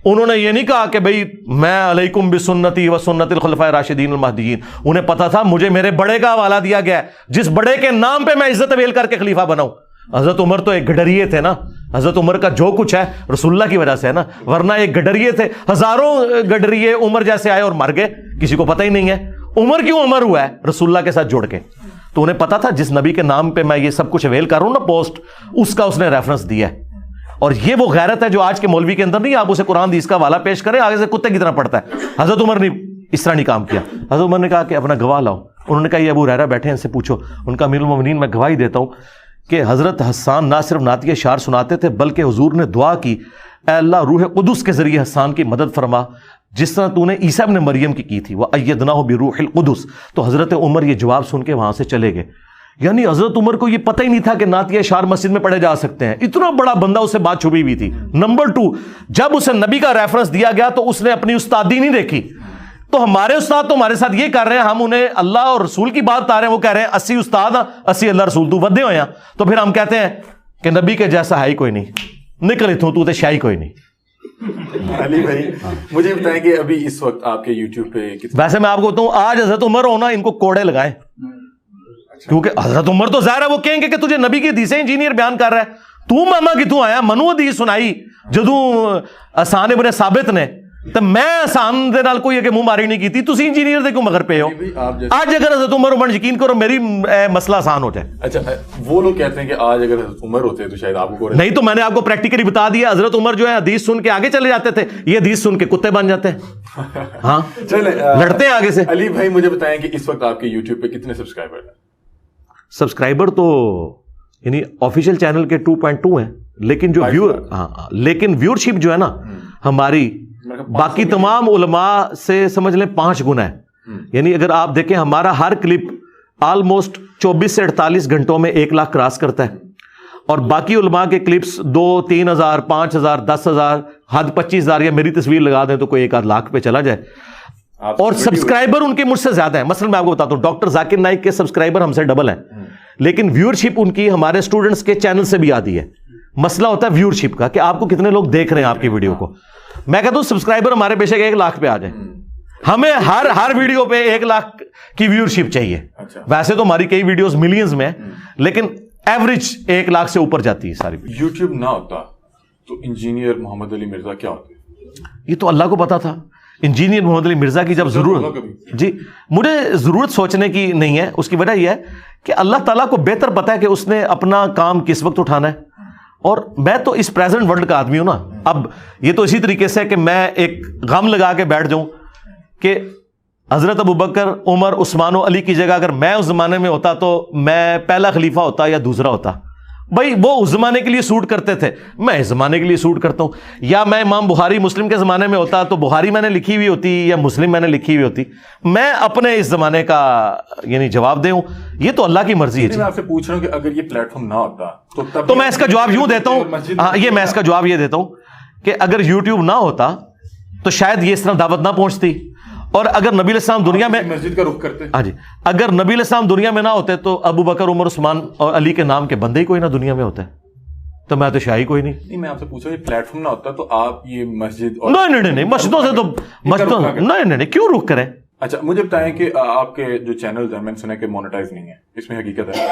انہوں نے یہ نہیں کہا کہ بھئی میں علیکم بسنتی و سنت الخلفاء راشدین المہدیین, انہیں پتا تھا مجھے میرے بڑے کا حوالہ دیا گیا ہے, جس بڑے کے نام پہ میں عزت ویل کر کے خلیفہ بناؤں. حضرت عمر تو ایک گڈریے تھے نا, حضرت عمر کا جو کچھ ہے رسول اللہ کی وجہ سے ہے نا, ورنہ ایک گڈریے تھے. ہزاروں گڈریے عمر جیسے آئے اور مر گئے, کسی کو پتہ ہی نہیں ہے عمر کیوں عمر ہوا ہے, رسول اللہ کے ساتھ جوڑ کے. تو انہیں پتا تھا جس نبی کے نام پہ میں یہ سب کچھ اویل کر رہا ہوں نا پوسٹ, اس کا اس نے ریفرنس دیا ہے. اور یہ وہ غیرت ہے جو آج کے مولوی کے اندر نہیں, آپ اسے قرآن حدیث کا حوالہ پیش کریں آگے سے کتے کی طرح پڑتا ہے. حضرت عمر نے اس طرح نہیں کام کیا. حضرت عمر نے کہا کہ اپنا گواہ لاؤ. انہوں نے کہا یہ ابو ہریرہ بیٹھے ہیں, ان سے پوچھو. ان کا امیر المومنین میں گواہی دیتا ہوں کہ حضرت حسان نہ صرف نعتیہ اشعار سناتے تھے بلکہ حضور نے دعا کی, اے اللہ روح قدس کے ذریعے حسان کی مدد فرما جس طرح تو نے عیسیٰ ابن مریم کی تھی, وَأَيَّدْنَاهُ بِرُوحِ الْقُدُسِ. تو حضرت عمر یہ جواب سن کے وہاں سے چلے گئے. یعنی حضرت عمر کو یہ پتہ ہی نہیں تھا کہ نعتیہ اشعار مسجد میں پڑھے جا سکتے ہیں. اتنا بڑا بندہ, اسے بات چھپی ہوئی تھی. نمبر 2, جب اسے نبی کا ریفرنس دیا گیا تو اس نے اپنی استادی نہیں دیکھی. تو ہمارے استاد تو ہمارے ساتھ یہ کر رہے ہیں, ہم انہیں اللہ اور رسول کی بات بتا رہے ہیں, وہ کہہ رہے ہیں 80 استاد 80 اللہ رسول, تو ودے ہوئے ہیں. تو پھر ہم کہتے ہیں کہ نبی کے جیسا ہے ہی کوئی نہیں, نکل اتوں تو شاہی کوئی نہیں. علی بھائی مجھے بتائیں کہ ابھی اس وقت آپ کے یوٹیوب پہ ویسے میں آپ کو بتاؤں آج حضرت عمر ہونا ان کو کوڑے لگائیں, کیونکہ حضرت عمر تو ظاہر ہے وہ کہیں گے کہ تجھے نبی کی حدیثیں انجینئر بیان کر رہا ہے, تو ماما کتوں آیا, منو حدیث سنائی جدوں حسان ابن ثابت نے, تو میں حسان دے نال کوئی کہ منہ ماری نہیں کی تھی, تسی انجینئر دے کیوں مگر پہ ہو. آج اگر حضرت عمر عمر یقین کرو میری مسئلہ آسان ہو جائے. اچھا وہ لوگ کہتے ہیں کہ آج اگر حضرت عمر ہوتے تو شاید آپ کو نہیں, تو میں نے آپ کو پریکٹیکلی بتا دیا, حضرت عمر جو ہے حدیث سن کے آگے چلے جاتے تھے, یہ حدیث سن کے کتے بن جاتے ہیں. ہاں چلے لڑتے ہیں آگے سے. علی بھائی مجھے بتائیں کہ اس وقت آپ کے یوٹیوب پہ کتنے سبسکرائبر ہیں؟ سبسکرائبر تو یعنی آفیشیل چینل کے 2.2 ہیں, لیکن جو لیکن ویورشپ جو ہے نا ہماری باقی تمام علماء سے سمجھ لیں 5 گنا ہے. یعنی اگر آپ دیکھیں ہمارا ہر کلپ آلموسٹ 24 سے 48 گھنٹوں میں 1 لاکھ کراس کرتا ہے, اور باقی علماء کے کلپس 2-3 ہزار 5 ہزار 10 ہزار حد 25 ہزار, یا میری تصویر لگا دیں تو کوئی 1-8 لاکھ پہ چلا جائے. اور سبسکرائبر ان کے مجھ سے زیادہ ہیں. مثلا میں آپ کو بتاتا ہوں ڈاکٹر ذاکر نائک کے سبسکرائبر ہم سے ڈبل ہیں, لیکن ویورشپ ان کی ہمارے اسٹوڈنٹس کے چینل سے بھی آتی ہے. مسئلہ ہوتا ہے ویورشپ کا کہ آپ کو کتنے لوگ دیکھ رہے ہیں آپ کی ویڈیو کو. میں کہتا ہوں سبسکرائبر ہمارے بے شک 1 لاکھ پہ آ جائیں, ہمیں ہر ویڈیو پہ 1 لاکھ کی ویورشپ چاہیے. ویسے تو ہماری کئی ویڈیوز ملینز میں ہیں, لیکن ایوریج 1 لاکھ سے اوپر جاتی ہے ساری. یوٹیوب نہ ہوتا تو انجینئر محمد علی مرزا کیا ہوتے؟ یہ تو اللہ کو پتا تھا. انجینئر محمد علی مرزا کی جب ضرورت, جی مجھے ضرورت سوچنے کی نہیں ہے, اس کی وجہ یہ ہے کہ اللہ تعالیٰ کو بہتر پتا ہے کہ اس نے اپنا کام کس وقت اٹھانا ہے. اور میں تو اس پریزنٹ ورلڈ کا آدمی ہوں نا. اب یہ تو اسی طریقے سے کہ میں ایک غم لگا کے بیٹھ جاؤں کہ حضرت ابوبکر عمر عثمان و علی کی جگہ اگر میں اس زمانے میں ہوتا تو میں پہلا خلیفہ ہوتا یا دوسرا ہوتا. بھائی وہ اس زمانے کے لیے سوٹ کرتے تھے, میں اس زمانے کے لیے سوٹ کرتا ہوں. یا میں امام بخاری مسلم کے زمانے میں ہوتا تو بخاری میں نے لکھی ہوئی ہوتی یا مسلم میں نے لکھی ہوئی ہوتی. میں اپنے اس زمانے کا یعنی جواب دے ہوں, یہ تو اللہ کی مرضی ہے. میں آپ سے پوچھ رہا ہوں کہ اگر یہ پلیٹ فارم نہ ہوتا تو میں اس کا جواب یوں دیتا ہوں, ہاں یہ میں اس کا جواب یہ دیتا ہوں کہ اگر یوٹیوب نہ ہوتا تو شاید یہ اس طرح دعوت نہ پہنچتی, اور اگر نبی علیہ السلام دنیا میں مسجد کا رخ کرتے, ہاں جی, اگر نبی علیہ السلام دنیا میں نہ ہوتے تو ابو بکر, عمر, عثمان اور علی کے نام کے بندے ہی کوئی نہ دنیا میں ہوتے, تو میں تو شاہی کوئی نہیں. میں آپ سے پوچھا یہ پلیٹ فارم نہ ہوتا تو آپ یہ مسجد نہیں مسجدوں سے تو مسجدوں نہیں کیوں رخ کریں. اچھا مجھے بتائیں کہ آپ کے جو چینلز ہیں میں نے سنا کہ مونیٹائز نہیں ہے, اس میں حقیقت ہے؟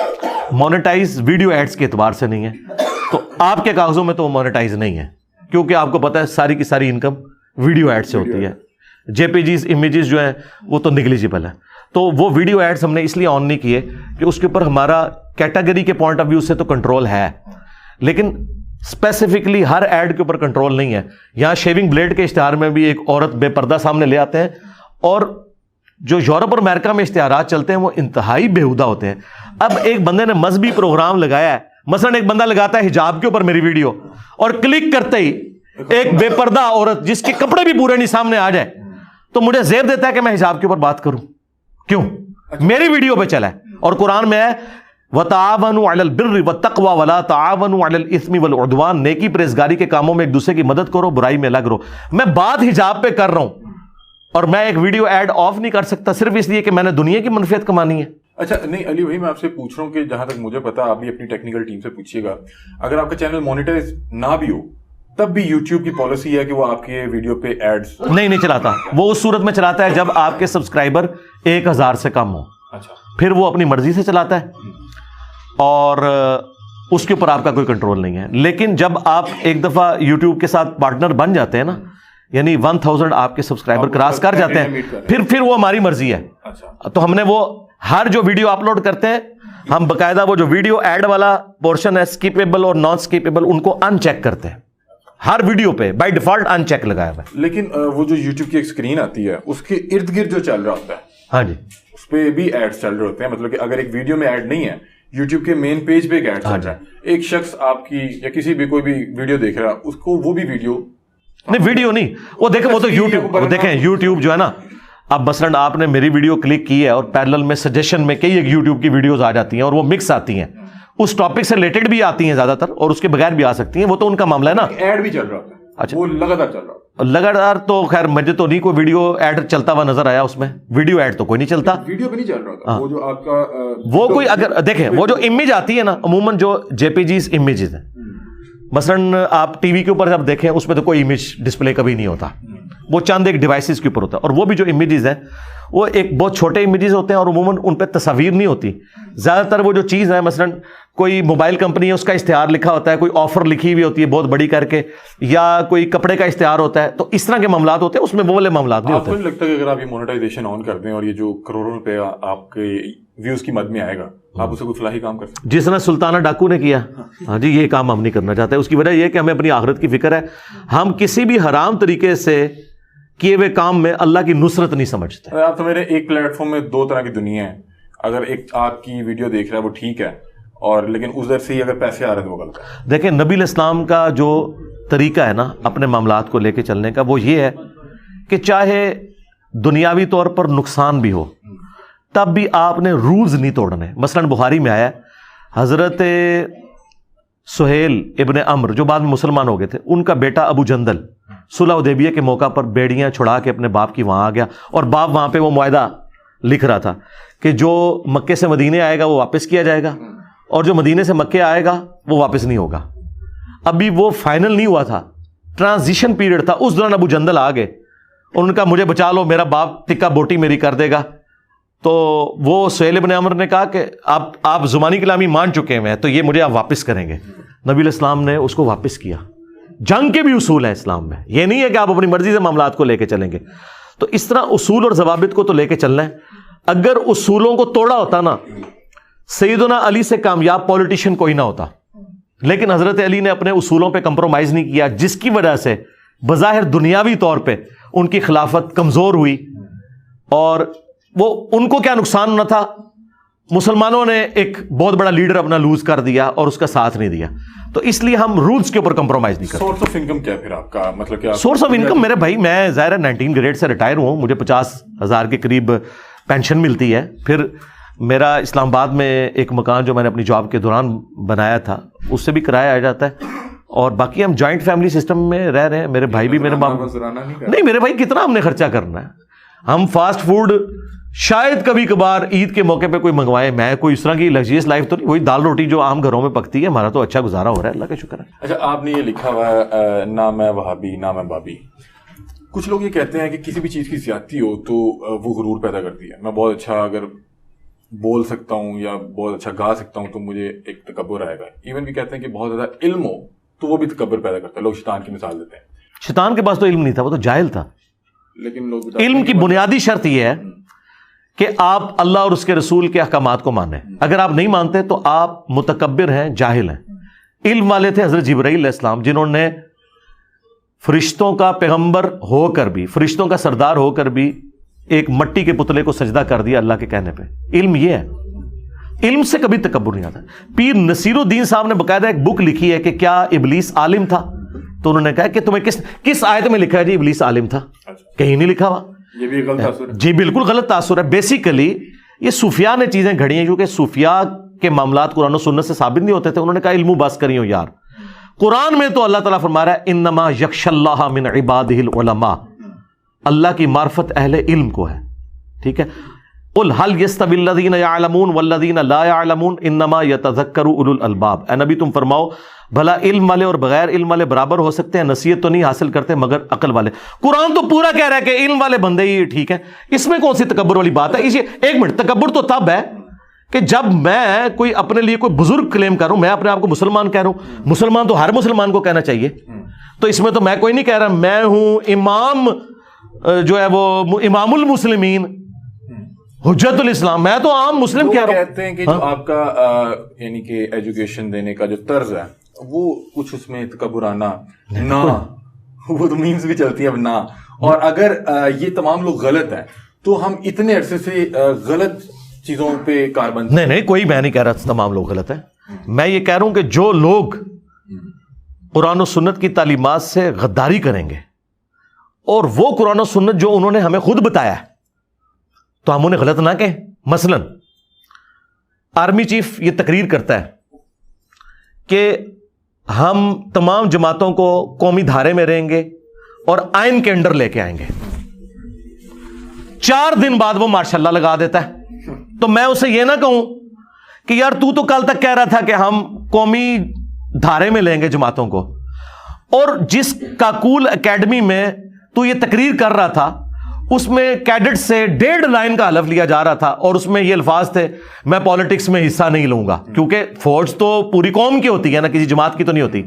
مونیٹائز ویڈیو ایڈز کے اعتبار سے نہیں ہے, تو آپ کے کاغذوں میں تو مونیٹائز نہیں ہے, کیونکہ آپ کو پتا ہے ساری کی ساری انکم ویڈیو ایڈ سے ہوتی ہے. جے پی جیز امیجز جو ہیں وہ تو نیگلیجبل ہے, تو وہ ویڈیو ایڈز ہم نے اس لیے آن نہیں کیے کہ اس کے اوپر ہمارا کیٹیگری کے پوائنٹ آف ویو سے تو کنٹرول ہے, لیکن اسپیسیفکلی ہر ایڈ کے اوپر کنٹرول نہیں ہے. یہاں شیونگ بلیڈ کے اشتہار میں بھی ایک عورت بے پردہ سامنے لے آتے ہیں, اور جو یورپ اور امریکہ میں اشتہارات چلتے ہیں وہ انتہائی بےہودہ ہوتے ہیں. اب ایک بندے نے مذہبی پروگرام لگایا ہے, مثلا ایک بندہ لگاتا ہے حجاب کے اوپر میری ویڈیو, اور کلک کرتے ہی ایک بے پردہ عورت جس کے کپڑے بھی پورے نہیں سامنے آ جائے تو مجھے زیب دیتا ہے کہ میں حجاب کے اوپر بات کروں. کیوں؟ میری ویڈیو پہ چلا ہے, اور قرآن میں ہے وَتَعَاوَنُوا عَلَى الْبِرِّ وَالتَّقْوَى وَلَا تَعَاوَنُوا عَلَى الْإِثْمِ وَالْعُدْوَانِ, نیکی پرہیزگاری کے کاموں میں ایک دوسرے کی مدد کرو, برائی میں الگ رہو. میں بات حجاب پہ کر رہا ہوں اور میں ایک ویڈیو ایڈ آف نہیں کر سکتا صرف اس لیے کہ میں نے دنیا کی منفعت کمانی ہے. اچھا نہیں علی بھائی, میں آپ سے پوچھ رہا ہوں کہ جہاں تک مجھے پتا, آپ بھی اپنی ٹیکنیکل ٹیم سے پوچھیے گا, اگر آپ کا چینل مونیٹائز نہ بھی ہو تب بھی یوٹیوب کی پالیسی ہے کہ وہ آپ کے ویڈیو پہ ایڈز نہیں چلاتا. وہ اس صورت میں چلاتا ہے جب آپ کے سبسکرائبر 1000 سے کم ہو, پھر وہ اپنی مرضی سے چلاتا ہے اور اس کے اوپر آپ کا کوئی کنٹرول نہیں ہے. لیکن جب آپ ایک دفعہ یوٹیوب کے ساتھ پارٹنر بن جاتے ہیں نا, یعنی 1000 آپ کے سبسکرائبر کراس کر جاتے ہیں, پھر وہ ہماری مرضی ہے. تو ہم نے وہ ہر جو ویڈیو اپلوڈ کرتے ہیں ہم باقاعدہ وہ جو ویڈیو ایڈ والا پورشن ہے اسکیپیبل اور نان اسکیپیبل ان کو ان چیک کرتے ہیں, ہر ویڈیو پہ بائی ڈیفالٹ ان چیک لگایا ہوا ہے. لیکن وہ جو یوٹیوب کی ایک اسکرین آتی ہے اس کے ارد گرد جو چل رہا ہوتا ہے, ہاں جی, اس پہ بھی ایڈز چل رہے ہوتے ہیں. مطلب کہ اگر ایک ویڈیو میں ایڈ نہیں ہے, یوٹیوب کے مین پیج پہ ایک ایڈ چل رہا ہے, ایک شخص آپ کی یا کسی بھی کوئی بھی ویڈیو دیکھ رہا ہے, اس کو وہ بھی ویڈیو نہیں, وہ دیکھیں وہ تو یوٹیوب, دیکھیں یوٹیوب جو ہے نا, اب مثلاً آپ نے میری ویڈیو کلک کی ہے اور پیرلل میں سجیشن میں کئی ایک یوٹیوب کی ویڈیوز آ جاتی ہیں اور وہ مکس آتی ہیں, اس ٹاپک سے ریلیٹڈ بھی آتی ہیں زیادہ تر اور اس کے بغیر بھی آ سکتی ہیں, وہ تو ان کا معاملہ ہے نا. ایڈ بھی چل رہا ہوتا ہے, اچھا وہ لگاتار چل رہا ہوتا ہے. لگاتار تو خیر مجھے تو نہیں کوئی ویڈیو ایڈ چلتا ہوا نظر آیا, اس میں ویڈیو ایڈ تو کوئی نہیں چلتا, ویڈیو بھی نہیں چل رہا ہوتا. وہ جو آپ کا وہ کوئی اگر دیکھیں وہ جو امیج آتی ہے نا, عموماً جو جے پی جیز امیجز ہیں, مثلاً آپ ٹی وی کے اوپر جب دیکھیں اس میں تو کوئی امیج ڈسپلے کبھی نہیں ہوتا, وہ چند ایک ڈیوائسز کے اوپر ہوتا ہے, اور وہ بھی جو امیجز ہیں وہ ایک بہت چھوٹے امیجز ہوتے ہیں اور عموماً ان پہ تصاویر نہیں ہوتی. زیادہ تر وہ جو چیز ہے مثلاً کوئی موبائل کمپنی ہے اس کا اشتہار لکھا ہوتا ہے, کوئی آفر لکھی ہوئی ہوتی ہے بہت بڑی کر کے, یا کوئی کپڑے کا اشتہار ہوتا ہے, تو اس طرح کے معاملات ہوتے ہیں, اس میں وہ والے معاملات نہیں ہوتے. آپ کو لگتا ہے کہ اگر آپ یہ مونیٹائزیشن آن کر دیں اور یہ جو کروڑوں روپے آپ کے ویوز کی مد میں آئے گا, آپ اسے کوئی فلاحی کام کر سکتے ہیں جس طرح سلطانہ ڈاکو نے کیا. ہاں جی, یہ کام ہم نہیں کرنا چاہتے. اس کی وجہ یہ کہ ہمیں اپنی آخرت کی فکر ہے, ہم کسی بھی حرام طریقے سے کیے ہوئے کام میں اللہ کی نصرت نہیں سمجھتے. آپ تو میرے ایک پلیٹ فارم میں دو طرح کی دنیا ہے, اگر ایک آپ کی ویڈیو دیکھ رہا ہے وہ ٹھیک ہے, اور لیکن ادھر سے ہی اگر پیسے آ رہے ہیں تو وہ غلط ہے. دیکھیں نبی علیہ السلام کا جو طریقہ ہے نا اپنے معاملات کو لے کے چلنے کا, وہ یہ ہے کہ چاہے دنیاوی طور پر نقصان بھی ہو تب بھی آپ نے رولز نہیں توڑنے. مثلاً بخاری میں آیا حضرت سہیل ابن عمرو جو بعد میں مسلمان ہو گئے تھے, ان کا بیٹا ابو جندل صلح حدیبیہ کے موقع پر بیڑیاں چھڑا کے اپنے باپ کی وہاں آ گیا, اور باپ وہاں پہ وہ معاہدہ لکھ رہا تھا کہ جو مکے سے مدینے آئے گا وہ واپس کیا جائے گا, اور جو مدینے سے مکے آئے گا وہ واپس نہیں ہوگا. ابھی وہ فائنل نہیں ہوا تھا, ٹرانزیشن پیریڈ تھا. اس دوران ابو جندل آ گئے, ان کا مجھے بچا لو, میرا باپ ٹکا بوٹی میری کر دے گا. تو وہ سہیل ابن عمرو نے کہا کہ آپ زمانی کلامی مان چکے ہیں تو یہ مجھے آپ واپس کریں گے. نبی علیہ السلام نے اس کو واپس کیا. جنگ کے بھی اصول ہیں اسلام میں, یہ نہیں ہے کہ آپ اپنی مرضی سے معاملات کو لے کے چلیں گے. تو اس طرح اصول اور ضوابط کو تو لے کے چلنا ہے. اگر اصولوں کو توڑا ہوتا نا, سیدنا علی سے کامیاب پولیٹیشین کوئی نہ ہوتا, لیکن حضرت علی نے اپنے اصولوں پہ کمپرومائز نہیں کیا, جس کی وجہ سے بظاہر دنیاوی طور پہ ان کی خلافت کمزور ہوئی. اور وہ ان کو کیا نقصان نہ تھا, مسلمانوں نے ایک بہت بڑا لیڈر اپنا لوز کر دیا اور اس کا ساتھ نہیں دیا, تو اس لیے ہم رولز کے اوپر کمپرومائز نہیں کرتے. سورس آف انکم کیا پھر آپ کا, مطلب کیا سورس آف انکم؟ میرے بھائی میں ظاہر 19 گریڈ سے ریٹائر ہوں, مجھے 50,000 کے قریب پینشن ملتی ہے. پھر میرا اسلام آباد میں ایک مکان جو میں نے اپنی جاب کے دوران بنایا تھا اس سے بھی کرایہ آ جاتا ہے, اور باقی ہم جوائنٹ فیملی سسٹم میں رہ رہے ہیں. میرے بھائی بھی میرے نہیں میرے بھائی کتنا ہم نے خرچہ کرنا ہے. ہم فاسٹ فوڈ شاید کبھی کبھار عید کے موقع پہ کوئی منگوائے, میں کوئی اس طرح کی لگژریس لائف تو نہیں, وہی دال روٹی جو عام گھروں میں پکتی ہے. ہمارا تو اچھا گزارا ہو رہا ہے, اللہ کا شکر ہے. اچھا, آپ نے یہ لکھا ہوا ہے نہ میں وہابی نہ میں بابی. کچھ لوگ یہ کہتے ہیں کہ کسی بھی چیز کی زیادتی ہو تو وہ غرور پیدا کرتی ہے. میں بہت اچھا اگر بول سکتا ہوں یا بہت اچھا گا سکتا ہوں تو مجھے ایک تکبر آئے گا. ایون بھی کہتے ہیں کہ بہت زیادہ علم ہو تو وہ بھی تکبر پیدا کرتا ہے. لوگ شیطان کی مثال دیتے ہیں. شیطان کے پاس تو علم نہیں تھا, وہ تو جاہل تھا. لیکن لوگ علم کی بنیادی شرط یہ ہے کہ آپ اللہ اور اس کے رسول کے احکامات کو مانیں. اگر آپ نہیں مانتے تو آپ متکبر ہیں, جاہل ہیں. علم والے تھے حضرت جبرائیل علیہ السلام, جنہوں نے فرشتوں کا پیغمبر ہو کر بھی, فرشتوں کا سردار ہو کر بھی ایک مٹی کے پتلے کو سجدہ کر دیا اللہ کے کہنے پہ. علم یہ ہے, علم سے کبھی تکبر نہیں آتا. پیر نصیر الدین صاحب نے باقاعدہ ایک بک لکھی ہے کہ کیا ابلیس عالم تھا, تو انہوں نے کہا کہ تمہیں کس آیت میں لکھا ہے جی ابلیس عالم تھا؟ کہیں نہیں لکھا ہوا. یہ بھی غلط تاثر ہے. جی بالکل غلط تاثر ہے. بیسیکلی یہ صوفیاء نے چیزیں گھڑی ہیں, کیونکہ صوفیاء کے معاملات قرآن و سنت سے ثابت نہیں ہوتے تھے. انہوں نے کہا علم بس کری ہو یار. قرآن میں تو اللہ تعالیٰ فرما رہا ہے انما یخشی اللہ من عبادہ العلماء, اللہ کی معرفت اہل علم کو ہے. ٹھیک ہے, قل هل يستوي الذين يعلمون والذين لا يعلمون انما يتذكر اولو الالباب. اے نبی تم فرماؤ بھلا علم والے اور بغیر علم والے برابر ہو سکتے ہیں؟ نصیحت تو نہیں حاصل کرتے مگر عقل والے. قرآن تو پورا کہہ رہا ہے کہ علم والے بندے ہی ٹھیک ہے. اس میں کون سی تکبر والی بات ہے؟ ایک منٹ, تکبر تو تب ہے کہ جب میں کوئی اپنے لیے کوئی بزرگ کلیم کروں. میں اپنے آپ کو مسلمان کہہ رہا ہوں, مسلمان تو ہر مسلمان کو کہنا چاہیے. تو اس میں تو میں کوئی نہیں کہہ رہا میں ہوں امام جو ہے وہ امام المسلمین حجت الاسلام, میں تو عام مسلم کہہ رہا ہوں. کہتے ہیں کہ جو آپ کا یعنی کہ ایجوکیشن دینے کا جو طرز ہے وہ کچھ اس میں تکبرانہ نہ, وہ تو میمز بھی چلتی ہیں اب نہ. اور اگر یہ تمام لوگ غلط ہیں تو ہم اتنے عرصے سے غلط چیزوں پہ کاربند. نہیں کوئی میں نہیں کہہ رہا تمام لوگ غلط ہیں. میں یہ کہہ رہا ہوں کہ جو لوگ قرآن و سنت کی تعلیمات سے غداری کریں گے اور وہ قرآن و سنت جو انہوں نے ہمیں خود بتایا ہے تو ہم انہیں غلط نہ کہیں. مثلا آرمی چیف یہ تقریر کرتا ہے کہ ہم تمام جماعتوں کو قومی دھارے میں رہیں گے اور آئین کے انڈر لے کے آئیں گے. 4 دن بعد وہ ماشاء اللہ لگا دیتا ہے. تو میں اسے یہ نہ کہوں کہ یار تو کل تک کہہ رہا تھا کہ ہم قومی دھارے میں لیں گے جماعتوں کو, اور جس کاکول اکیڈمی میں تو یہ تقریر کر رہا تھا اس میں کیڈٹ سے 1.5 لائن کا حلف لیا جا رہا تھا اور اس میں یہ الفاظ تھے میں پالیٹکس میں حصہ نہیں لوں گا, کیونکہ فوج تو پوری قوم کی ہوتی ہے نا, کسی جماعت کی تو نہیں ہوتی.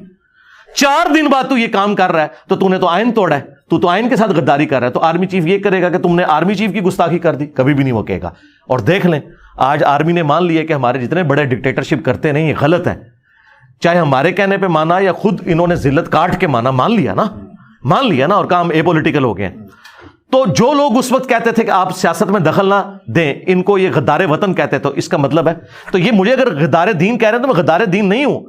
4 دن بعد تو یہ کام کر رہا ہے تو نے تو آئین توڑا ہے, تو آئین کے ساتھ غداری کر رہا ہے. تو آرمی چیف یہ کرے گا کہ تم نے آرمی چیف کی گستاخی کر دی؟ کبھی بھی نہیں وہ کہے گا. اور دیکھ لیں آج آرمی نے مان لیا کہ ہمارے جتنے بڑے ڈکٹیٹرشپ کرتے نہیں یہ غلط ہے, چاہے ہمارے کہنے پہ مانا یا خود انہوں نے ذلت کاٹ کے مانا, مان لیا نا, اور کام اے پولیٹیکل ہو گئے. تو جو لوگ اس وقت کہتے تھے کہ آپ سیاست میں دخل نہ دیں, ان کو یہ غدار وطن کہتے, تو اس کا مطلب ہے تو یہ مجھے اگر غدار دین کہہ رہے ہیں تو میں غدار دین نہیں ہوں.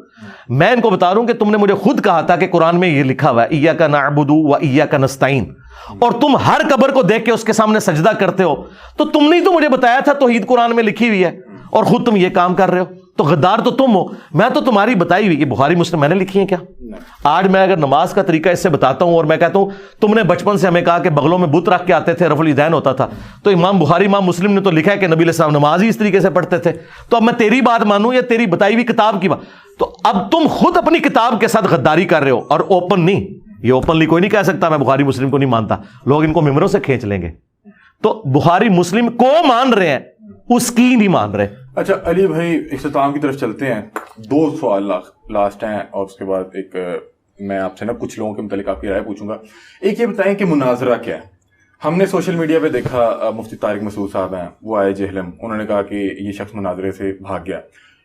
میں ان کو بتا رہا ہوں کہ تم نے مجھے خود کہا تھا کہ قرآن میں یہ لکھا ہوا ہے ایاک نعبد و ایاک نستعین, اور تم ہر قبر کو دیکھ کے اس کے سامنے سجدہ کرتے ہو. تو تم نے تو مجھے بتایا تھا توحید قرآن میں لکھی ہوئی ہے اور خود تم یہ کام کر رہے ہو, تو غدار تو تم ہو. میں تو تمہاری بتائی ہوئی, یہ بخاری مسلم میں نے لکھی ہیں کیا؟ آج میں اگر نماز کا طریقہ اس سے بتاتا ہوں اور میں کہتا ہوں تم نے بچپن سے ہمیں کہا کہ بغلوں میں بت رکھ کے آتے تھے, رفع الیدین ہوتا تھا, تو امام بخاری امام مسلم نے تو لکھا ہے کہ نبی علیہ السلام نماز ہی اس طریقے سے پڑھتے تھے. تو اب میں تیری بات مانوں یا تیری بتائی ہوئی کتاب کی بات؟ تو اب تم خود اپنی کتاب کے ساتھ غداری کر رہے ہو, اور اوپن نہیں, یہ اوپنلی کوئی نہیں کہہ سکتا میں بخاری مسلم کو نہیں مانتا, لوگ ان کو ممبروں سے کھینچ لیں گے. تو بخاری مسلم کو مان رہے ہیں, اس کی نہیں مان رہے. اچھا علی بھائی, اختتام کی طرف چلتے ہیں. 2 سوال لاسٹ ہیں اور اس کے بعد ایک میں آپ سے نا کچھ لوگوں کے متعلق آپ کی رائے پوچھوں گا. ایک یہ بتائیں کہ مناظرہ کیا ہے؟ ہم نے سوشل میڈیا پہ دیکھا مفتی طارق مسعود صاحب ہیں, وہ آئے جہلم, انہوں نے کہا کہ یہ شخص مناظرے سے بھاگ گیا.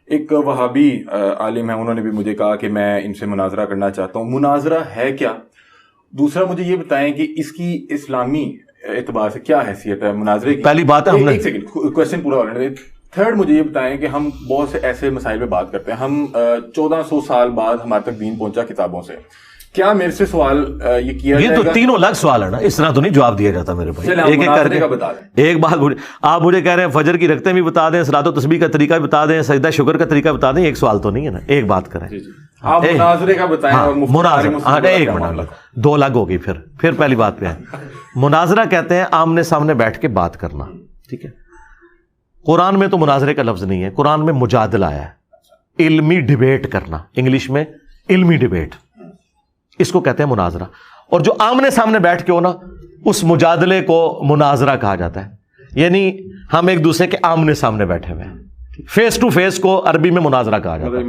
ایک وہابی عالم ہے, انہوں نے بھی مجھے کہا کہ میں ان سے مناظرہ کرنا چاہتا ہوں. مناظرہ ہے کیا؟ دوسرا مجھے یہ بتائیں کہ اس کی اسلامی اعتبار سے کیا حیثیت ہے مناظرے کی؟ پہلی بات ہے, ایک سیکنڈ کوشچن پورا ہونے دیں. تھرڈ مجھے یہ بتائیں کہ ہم بہت سے ایسے مسائل پہ بات کرتے ہیں, ہم 1400 سال بعد ہمارے تک دین پہنچا کتابوں سے, کیا میرے سے سوال یہ کیا جائے گا؟ یہ تو تینوں الگ سوال ہے نا, اس طرح تو نہیں جواب دیا جاتا میرے بھائی. ایک ایک کر کے ایک بات آپ مجھے کہہ رہے ہیں فجر کی رکھتے بھی بتا دیں, صلاۃ و تسبیح کا طریقہ بھی بتا دیں, سجدہ شکر کا طریقہ بتا دیں, ایک سوال تو نہیں ہے نا, ایک بات کریں. آپ مناظرے کا بتائیں. مناظرہ ایک منٹ, دو الگ ہوگی. پھر پہلی بات پہ ہے. مناظرہ کہتے ہیں آمنے سامنے بیٹھ کے بات کرنا, ٹھیک ہے. قرآن میں تو مناظرے کا لفظ نہیں ہے, قرآن میں مجادلہ آیا ہے, علمی ڈیبیٹ کرنا, انگلش میں علمی ڈیبیٹ, اس کو کہتے ہیں مناظرہ. اور جو آمنے سامنے بیٹھ کے ہو نا, اس مجادلے کو مناظرہ کہا جاتا ہے. یعنی ہم ایک دوسرے کے آمنے سامنے بیٹھے ہوئے ہیں, فیس ٹو فیس کو عربی میں مناظرہ کہا جاتا ہے.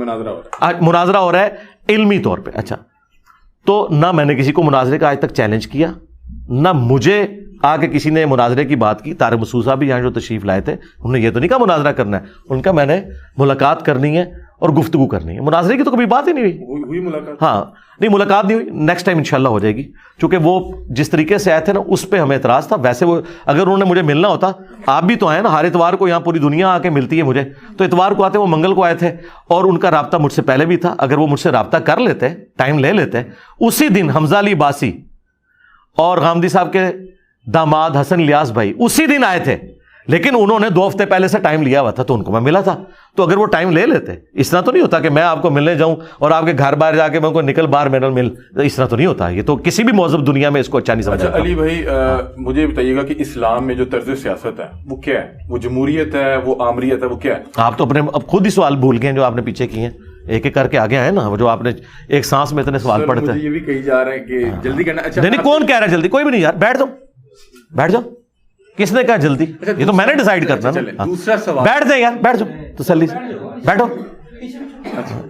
مناظرہ ہو رہا ہے علمی طور پہ. اچھا, تو نہ میں نے کسی کو مناظرے کا آج تک چیلنج کیا, نہ مجھے آ کے کسی نے مناظرے کی بات کی. طارق مسعود صاحب بھی یہاں جو تشریف لائے تھے, انہوں نے یہ تو نہیں کہا مناظرہ کرنا ہے, ان کا میں نے ملاقات کرنی ہے اور گفتگو کرنی ہے. مناظرے کی تو کبھی بات ہی نہیں ہوئی ملاقات. ہاں نہیں, ملاقات نہیں ہوئی. نیکسٹ ٹائم انشاءاللہ ہو جائے گی, چونکہ وہ جس طریقے سے آئے تھے نا اس پہ ہمیں اعتراض تھا. ویسے وہ اگر انہوں نے مجھے ملنا ہوتا, آپ بھی تو آئے نا, ہر اتوار کو یہاں پوری دنیا آ کے ملتی ہے مجھے, تو اتوار کو آتے, وہ منگل کو آئے تھے, اور ان کا رابطہ مجھ سے پہلے بھی تھا. اگر وہ مجھ سے رابطہ کر لیتے, ٹائم لے لیتے, اسی دن حمزہ علی باسی اور غامدی صاحب کے داماد حسن الیاس بھائی اسی دن آئے تھے, لیکن انہوں نے 2 ہفتے پہلے سے ٹائم لیا ہوا تھا, تو ان کو میں ملا تھا. تو اگر وہ ٹائم لے لیتے, اس طرح تو نہیں ہوتا کہ میں آپ کو ملنے جاؤں اور آپ کے گھر باہر جا کے میں کو نکل باہر میرا مل, اس طرح تو نہیں ہوتا. یہ تو کسی بھی مہذب دنیا میں اس کو اچھا نہیں سمجھا. اچھا علی بھائی, مجھے بتائیے گا کہ اسلام میں جو طرز سیاست ہے وہ کیا ہے؟ وہ جمہوریت ہے, وہ آمریت ہے, وہ کیا ہے؟ آپ تو اپنے اب خود ہی سوال بھول گئے ہیں جو آپ نے پیچھے کیے ہیں, ایک ایک کر کے آگے آئے نا, جو آپ نے ایک سانس میں اتنے سوال پڑھتے ہیں. یہ بھی کہی جا رہا ہے کہ جلدی کرنا. نہیں, کون کہہ رہا ہے جلدی؟ کوئی بھی نہیں یار, بیٹھ جاؤ. کس نے کہا جلدی؟ یہ تو میں نے ڈیسائیڈ کرنا نا. دوسرا سوال, بیٹھ جائیں یار, بیٹھ جاؤ تسلی سے, بیٹھو.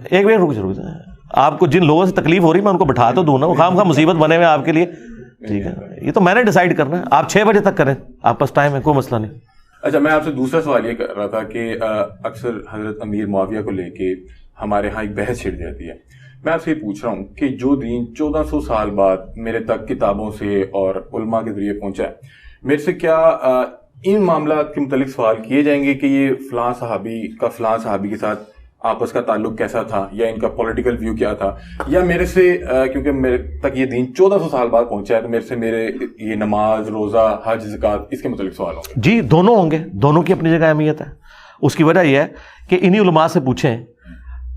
ایک منٹ رک جائے. آپ کو جن لوگوں سے تکلیف ہو رہی ہے میں ان کو بٹھا تو دوں نا, وہ خام خواہ مصیبت بنے ہوئے آپ کے لیے, ٹھیک ہے. یہ تو میں نے ڈیسائیڈ کرنا ہے, آپ 6 بجے تک کریں, آپ پاس ٹائم ہے, کوئی مسئلہ نہیں. اچھا, میں آپ سے دوسرا سوال یہ کر رہا تھا کہ اکثر حضرت امیر معاویہ کو لے کے ہمارے ہاں ایک بحث چھڑ جاتی ہے. میں آپ سے یہ پوچھ رہا ہوں کہ جو دین 1400 سال بعد میرے تک کتابوں سے اور علماء کے ذریعے پہنچا ہے, میرے سے کیا ان معاملات کے متعلق سوال کیے جائیں گے کہ یہ فلاں صحابی کے ساتھ آپس کا تعلق کیسا تھا, یا ان کا پولیٹیکل ویو کیا تھا, یا میرے سے کیونکہ میرے تک یہ دین 1400 سال بعد پہنچا ہے تو میرے یہ نماز, روزہ, حج, زکوٰۃ, اس کے متعلق سوال ہوں گے؟ جی دونوں ہوں گے, دونوں کی اپنی جگہ اہمیت ہے. اس کی وجہ یہ ہے کہ انہی علماء سے پوچھیں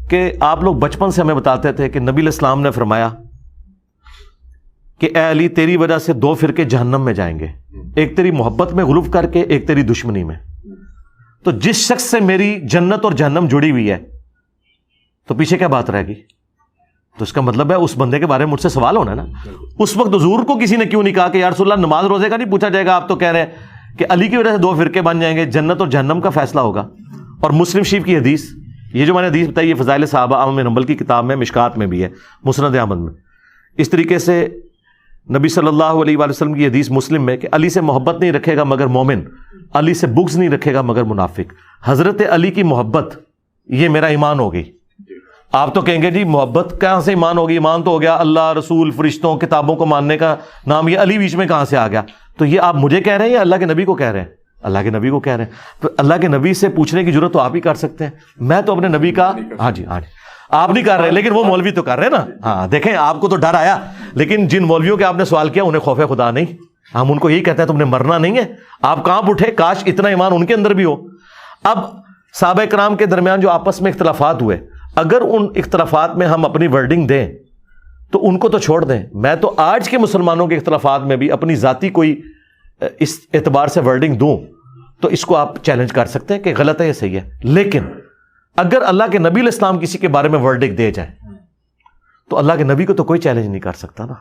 کہ آپ لوگ بچپن سے ہمیں بتاتے تھے کہ نبی علیہ السلام نے فرمایا کہ اے علی تیری وجہ سے 2 فرقے جہنم میں جائیں گے, ایک تیری محبت میں غلو کر کے, ایک تیری دشمنی میں. تو جس شخص سے میری جنت اور جہنم جڑی ہوئی ہے تو پیچھے کیا بات رہے گی؟ تو اس کا مطلب ہے اس بندے کے بارے میں مجھ سے سوال ہونا ہے نا. اس وقت حضور کو کسی نے کیوں نہیں کہا کہ یا رسول اللہ نماز روزے کا نہیں پوچھا جائے گا, آپ تو کہہ رہے ہیں کہ علی کی وجہ سے 2 فرقے بن جائیں گے, جنت اور جہنم کا فیصلہ ہوگا. اور مسلم شریف کی حدیث, یہ جو میں نے حدیث بتائی, یہ فضائل صحابہ احمد بن حنبل کی کتاب میں, مشکات میں بھی ہے, مسند احمد میں. اس طریقے سے نبی صلی اللہ علیہ وآلہ وسلم کی حدیث مسلم میں کہ علی سے محبت نہیں رکھے گا مگر مومن, علی سے بغض نہیں رکھے گا مگر منافق. حضرت علی کی محبت یہ میرا ایمان ہو گئی. آپ تو کہیں گے جی محبت کہاں سے ایمان ہوگی؟ ایمان تو ہو گیا اللہ, رسول, فرشتوں, کتابوں کو ماننے کا نام, یہ علی بیچ میں کہاں سے آ گیا؟ تو یہ آپ مجھے کہہ رہے ہیں یا اللہ کے نبی کو کہہ رہے ہیں؟ اللہ کے نبی کو کہہ رہے ہیں. تو اللہ کے نبی سے پوچھنے کی ضرورت تو آپ ہی کر سکتے ہیں, میں تو اپنے نبی کا, ہاں جی آپ نہیں کر رہے, لیکن وہ مولوی تو کر رہے ہیں نا. ہاں دیکھیں, آپ کو تو ڈر آیا, لیکن جن مولویوں کے آپ نے سوال کیا انہیں خوف خدا نہیں. ہم ان کو یہی کہتے ہیں تم نے مرنا نہیں ہے, آپ کانپ اٹھے, کاش اتنا ایمان ان کے اندر بھی ہو. اب صحابہ کرام کے درمیان جو آپس میں اختلافات ہوئے, اگر ان اختلافات میں ہم اپنی ورڈنگ دیں تو ان کو تو چھوڑ دیں. میں تو آج کے مسلمانوں کے اختلافات میں بھی اپنی ذاتی کوئی اس اعتبار سے ورڈنگ دوں تو اس کو آپ چیلنج کر سکتے ہیں کہ غلط ہے یا صحیح ہے. لیکن اگر اللہ کے نبی علیہ السلام کسی کے بارے میں ورڈنگ دے جائے تو اللہ کے نبی کو تو کوئی چیلنج نہیں کر سکتا نا.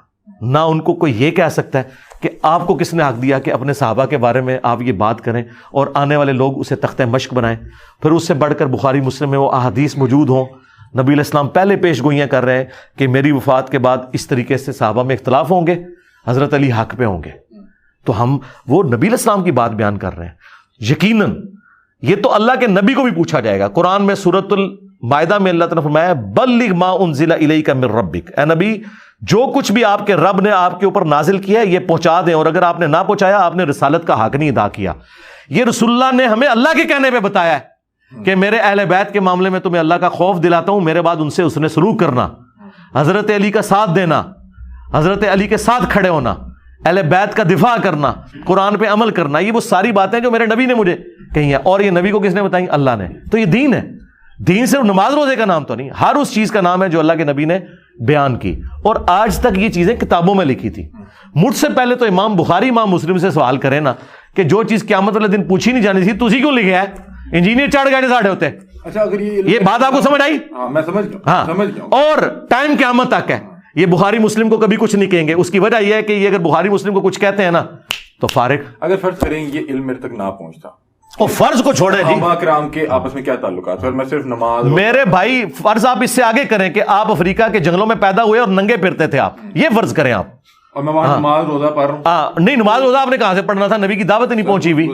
نہ ان کو کوئی یہ کہہ سکتا ہے کہ آپ کو کس نے حق دیا کہ اپنے صحابہ کے بارے میں آپ یہ بات کریں اور آنے والے لوگ اسے تختہ مشق بنائیں. پھر اس سے بڑھ کر بخاری مسلم میں وہ احادیث موجود ہوں, نبی علیہ السلام پہلے پیش گوئیاں کر رہے ہیں کہ میری وفات کے بعد اس طریقے سے صحابہ میں اختلاف ہوں گے, حضرت علی حق پہ ہوں گے. تو ہم وہ نبی علیہ السلام کی بات بیان کر رہے ہیں. یقیناً یہ تو اللہ کے نبی کو بھی پوچھا جائے گا. قرآن میں سورۃ المائدہ میں اللہ تعالیٰ نے فرمایا بلغ ما انزل الیک من ربک, اے نبی جو کچھ بھی آپ کے رب نے آپ کے اوپر نازل کیا ہے یہ پہنچا دیں, اور اگر آپ نے نہ پہنچایا آپ نے رسالت کا حق نہیں ادا کیا. یہ رسول اللہ نے ہمیں اللہ کے کہنے پہ بتایا ہے, کہ میرے اہل بیت کے معاملے میں تمہیں اللہ کا خوف دلاتا ہوں، میرے بعد ان سے حسن سلوک کرنا، حضرت علی کا ساتھ دینا، حضرت علی کے ساتھ کھڑے ہونا، اہل بیت کا دفاع کرنا، قرآن پہ عمل کرنا، یہ وہ ساری باتیں جو میرے نبی نے مجھے کہی ہیں. اور یہ نبی کو کس نے بتائی؟ اللہ نے. تو یہ دین ہے. دین صرف نماز روزے کا نام تو نہیں، ہر اس چیز کا نام ہے جو اللہ کے نبی نے بیان کی. اور آج تک یہ چیزیں کتابوں میں لکھی تھی. مجھ سے پہلے تو امام بخاری امام مسلم سے سوال کرے نا کہ جو چیز قیامت والے دن پوچھی نہیں جانی تھی تجھی کیوں لکھے ہے؟ انجینئر چڑھ گئے ساڑھے ہوتے. اچھا اگر یہ بات آپ کو سمجھ آئی؟ میں سمجھ گیا. ہاں. اور ٹائم قیامت تک ہے. یہ بخاری مسلم کو کبھی کچھ نہیں کہیں گے. اس کی وجہ یہ ہے کہ یہ اگر بخاری مسلم کو کچھ کہتے ہیں نا تو فارغ. اگر فرض کریں یہ علم میرے تک نہ پہنچتا، اور فرض کو چھوڑے جی، صحابہ کرام کے آپس میں کیا تعلقات؟ میں صرف نماز، میرے بھائی فرض آپ اس سے آگے کریں کہ آپ افریقہ کے جنگلوں میں پیدا ہوئے اور ننگے پھرتے تھے، آپ یہ فرض کریں آپ، اور میں وہاں نماز روزہ پڑھ رہا ہوں. نہیں نماز روزہ آپ نے کہاں سے پڑھنا تھا؟ نبی کی دعوت نہیں پہنچی ہوئی.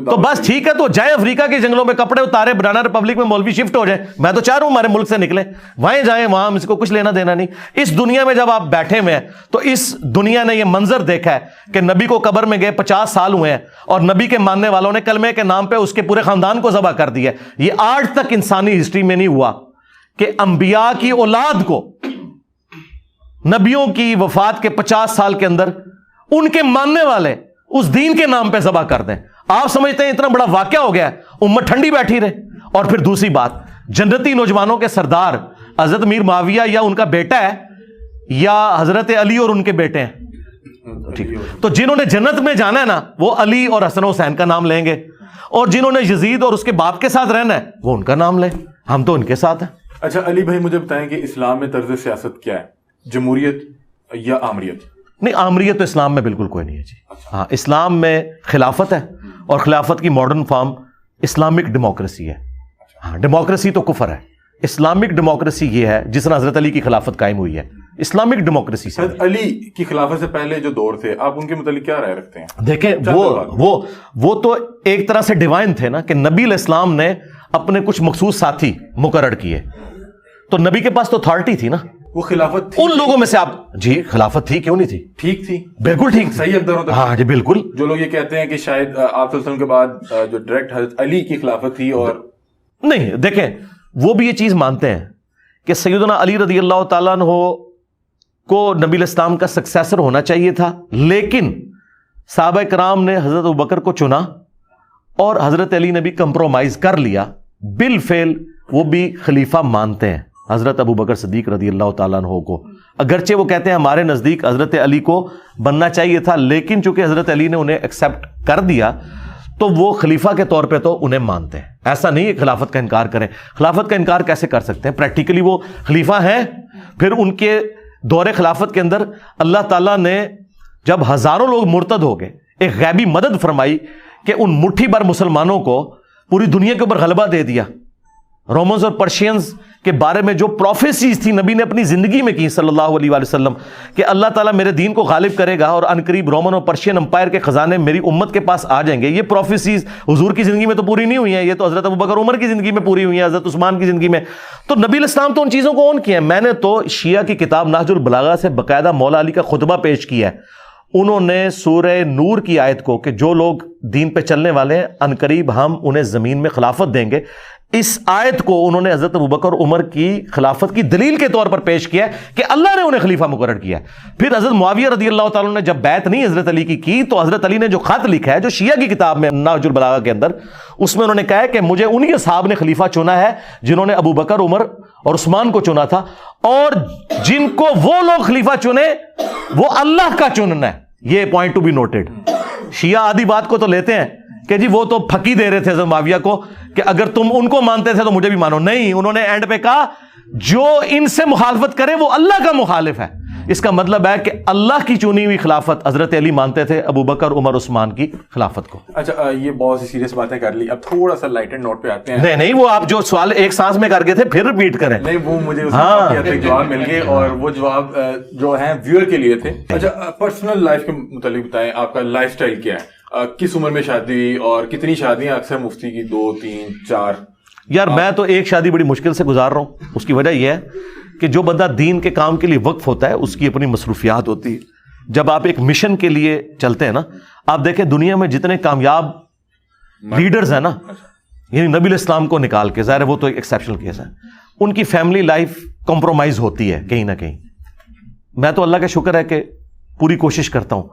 تو بس ٹھیک ہے، تو جائیں افریقہ کے جنگلوں میں کپڑے اتارے، بنانا ریپبلک میں مولوی شفٹ ہو جائیں. میں تو چاہ رہا ہوں ہمارے ملک سے نکلیں، وہیں جائیں، وہاں ہم اس کو کچھ لینا دینا نہیں. اس دنیا میں جب آپ بیٹھے ہوئے ہیں تو اس دنیا نے یہ منظر دیکھا ہے کہ نبی کو قبر میں گئے 50 سال ہوئے ہیں اور نبی کے ماننے والوں نے کلمے کے نام پہ اس کے پورے خاندان کو ذبح کر دیا. یہ آج تک انسانی ہسٹری میں نہیں ہوا کہ انبیاء کی اولاد کو نبیوں کی وفات کے 50 سال کے اندر ان کے ماننے والے اس دین کے نام پہ ذبح کر دیں. آپ سمجھتے ہیں اتنا بڑا واقعہ ہو گیا ہے، امت ٹھنڈی بیٹھی رہے؟ اور پھر دوسری بات، جنتی نوجوانوں کے سردار حضرت میر معاویہ یا ان کا بیٹا ہے یا حضرت علی اور ان کے بیٹے ہیں، ٹھیک. تو جنہوں نے جنت میں جانا ہے نا وہ علی اور حسن حسین کا نام لیں گے، اور جنہوں نے یزید اور اس کے باپ کے ساتھ رہنا ہے وہ ان کا نام لیں. ہم تو ان کے ساتھ ہیں. اچھا علی بھائی مجھے بتائیں کہ اسلام میں طرز سیاست کیا ہے؟ جمہوریت یا آمریت؟ نہیں، آمریت تو اسلام میں بالکل کوئی نہیں ہے جی. ہاں، اسلام میں خلافت ہے، اور خلافت کی ماڈرن فارم اسلامک ڈیموکریسی ہے. ہاں، ڈیموکریسی تو کفر ہے. اسلامک ڈیموکریسی یہ ہے جس طرح حضرت علی کی خلافت قائم ہوئی ہے، اسلامک ڈیموکریسی سے. حضرت علی کی خلافت سے پہلے جو دور تھے آپ ان کے متعلق کیا رائے رکھتے ہیں؟ دیکھیں وہ تو ایک طرح سے ڈیوائن تھے نا، کہ نبی علیہ السلام نے اپنے کچھ مخصوص ساتھی مقرر کیے، تو نبی کے پاس تو اتھارٹی تھی نا. وہ خلافت تھی ان لوگوں میں سے آپ جی خلافت تھی، کیوں نہیں تھی؟ ٹھیک تھی، بالکل ٹھیک، صحیح اقدار ہوتا. ہاں جی بالکل. جو لوگ یہ کہتے ہیں کہ شاید آپ صلی اللہ علیہ وسلم کے بعد جو ڈائریکٹ حضرت علی کی خلافت تھی، اور نہیں، دیکھیں وہ بھی یہ چیز مانتے ہیں کہ سیدنا علی رضی اللہ تعالیٰ عنہ کو نبی علیہ السلام کا سکسیسر ہونا چاہیے تھا، لیکن صحابہ کرام نے حضرت ابوبکر کو چنا اور حضرت علی نے بھی کمپرومائز کر لیا. بالفعل وہ بھی خلیفہ مانتے ہیں حضرت ابوبکر صدیق رضی اللہ تعالیٰ عنہ کو، اگرچہ وہ کہتے ہیں ہمارے نزدیک حضرت علی کو بننا چاہیے تھا، لیکن چونکہ حضرت علی نے انہیں ایکسیپٹ کر دیا تو وہ خلیفہ کے طور پہ تو انہیں مانتے ہیں. ایسا نہیں ہے خلافت کا انکار کریں. خلافت کا انکار کیسے کر سکتے ہیں؟ پریکٹیکلی وہ خلیفہ ہیں. پھر ان کے دور خلافت کے اندر اللہ تعالیٰ نے جب ہزاروں لوگ مرتد ہو گئے ایک غیبی مدد فرمائی کہ ان مٹھی بھر مسلمانوں کو پوری دنیا کے اوپر غلبہ دے دیا. رومنز اور پرشینز کے بارے میں جو پروفیسیز تھی نبی نے اپنی زندگی میں کی صلی اللہ علیہ وآلہ وسلم کہ اللہ تعالیٰ میرے دین کو غالب کرے گا اور عنقریب رومن اور پرشین امپائر کے خزانے میری امت کے پاس آ جائیں گے. یہ پروفیسیز حضور کی زندگی میں تو پوری نہیں ہوئی ہیں، یہ تو حضرت ابوبکر عمر کی زندگی میں پوری ہوئی ہیں، حضرت عثمان کی زندگی میں. تو نبی علیہ السلام تو ان چیزوں کو اون کیا ہے. میں نے تو شیعہ کی کتاب نہج البلاغہ سے باقاعدہ مولا علی کا خطبہ پیش کیا ہے. انہوں نے سورہ نور کی آیت کو کہ جو لوگ دین پہ چلنے والے ہیں عنقریب ہم انہیں زمین میں خلافت دیں گے، اس آیت کو انہوں نے حضرت ابوبکر عمر کی خلافت کی دلیل کے طور پر پیش کیا کہ اللہ نے انہیں خلیفہ مقرر کیا. پھر حضرت معاویہ رضی اللہ تعالیٰ نے جب بیعت نہیں حضرت علی کی تو حضرت علی نے جو خط لکھا ہے جو شیعہ کی کتاب میں نہج البلاغہ کے اندر، اس میں انہوں نے کہا ہے کہ مجھے انہی اصحاب نے خلیفہ چنا ہے جنہوں نے ابوبکر عمر اور عثمان کو چنا تھا، اور جن کو وہ لوگ خلیفہ چنے وہ اللہ کا چننا ہے. یہ پوائنٹ ٹو بی نوٹڈ. شیعہ آدھی بات کو تو لیتے ہیں کہ جی وہ تو پھکی دے رہے تھے حضرت معاویہ کو کہ اگر تم ان کو مانتے تھے تو مجھے بھی مانو. نہیں، انہوں نے اینڈ پہ کہا جو ان سے مخالفت کرے وہ اللہ کا مخالف ہے. اس کا مطلب ہے کہ اللہ کی چنی ہوئی خلافت حضرت علی مانتے تھے ابوبکر عمر عثمان کی خلافت کو. اچھا یہ بہت سی سیریس باتیں کر لی، اب تھوڑا سا لائٹ اینڈ نوٹ پہ آتے ہیں. نہیں وہ آپ جو سوال ایک سانس میں کر گئے تھے پھر ریپیٹ کریں. نہیں وہ مجھے اس میں جواب مل گئے اور وہ جواب جو ہیں ویور کے لیے تھے. اچھا پرسنل لائف کے متعلق بتائیں، آپ کا لائف سٹائل کیا ہے؟ کس عمر میں شادی ہوئی اور کتنی شادیاں اکثر مفتی کی 2 3 4؟ یار میں تو ایک شادی بڑی مشکل سے گزار رہا ہوں. اس کی وجہ یہ ہے کہ جو بندہ دین کے کام کے لیے وقف ہوتا ہے اس کی اپنی مصروفیات ہوتی ہے. جب آپ ایک مشن کے لیے چلتے ہیں نا، آپ دیکھیں دنیا میں جتنے کامیاب لیڈرز ہیں نا یعنی نبی علیہ السلام کو نکال کے، ظاہر ہے وہ تو ایک ایکسیپشنل کیس ہے، ان کی فیملی لائف کمپرومائز ہوتی ہے کہیں نہ کہیں. میں تو اللہ کا شکر ہے کہ پوری کوشش کرتا ہوں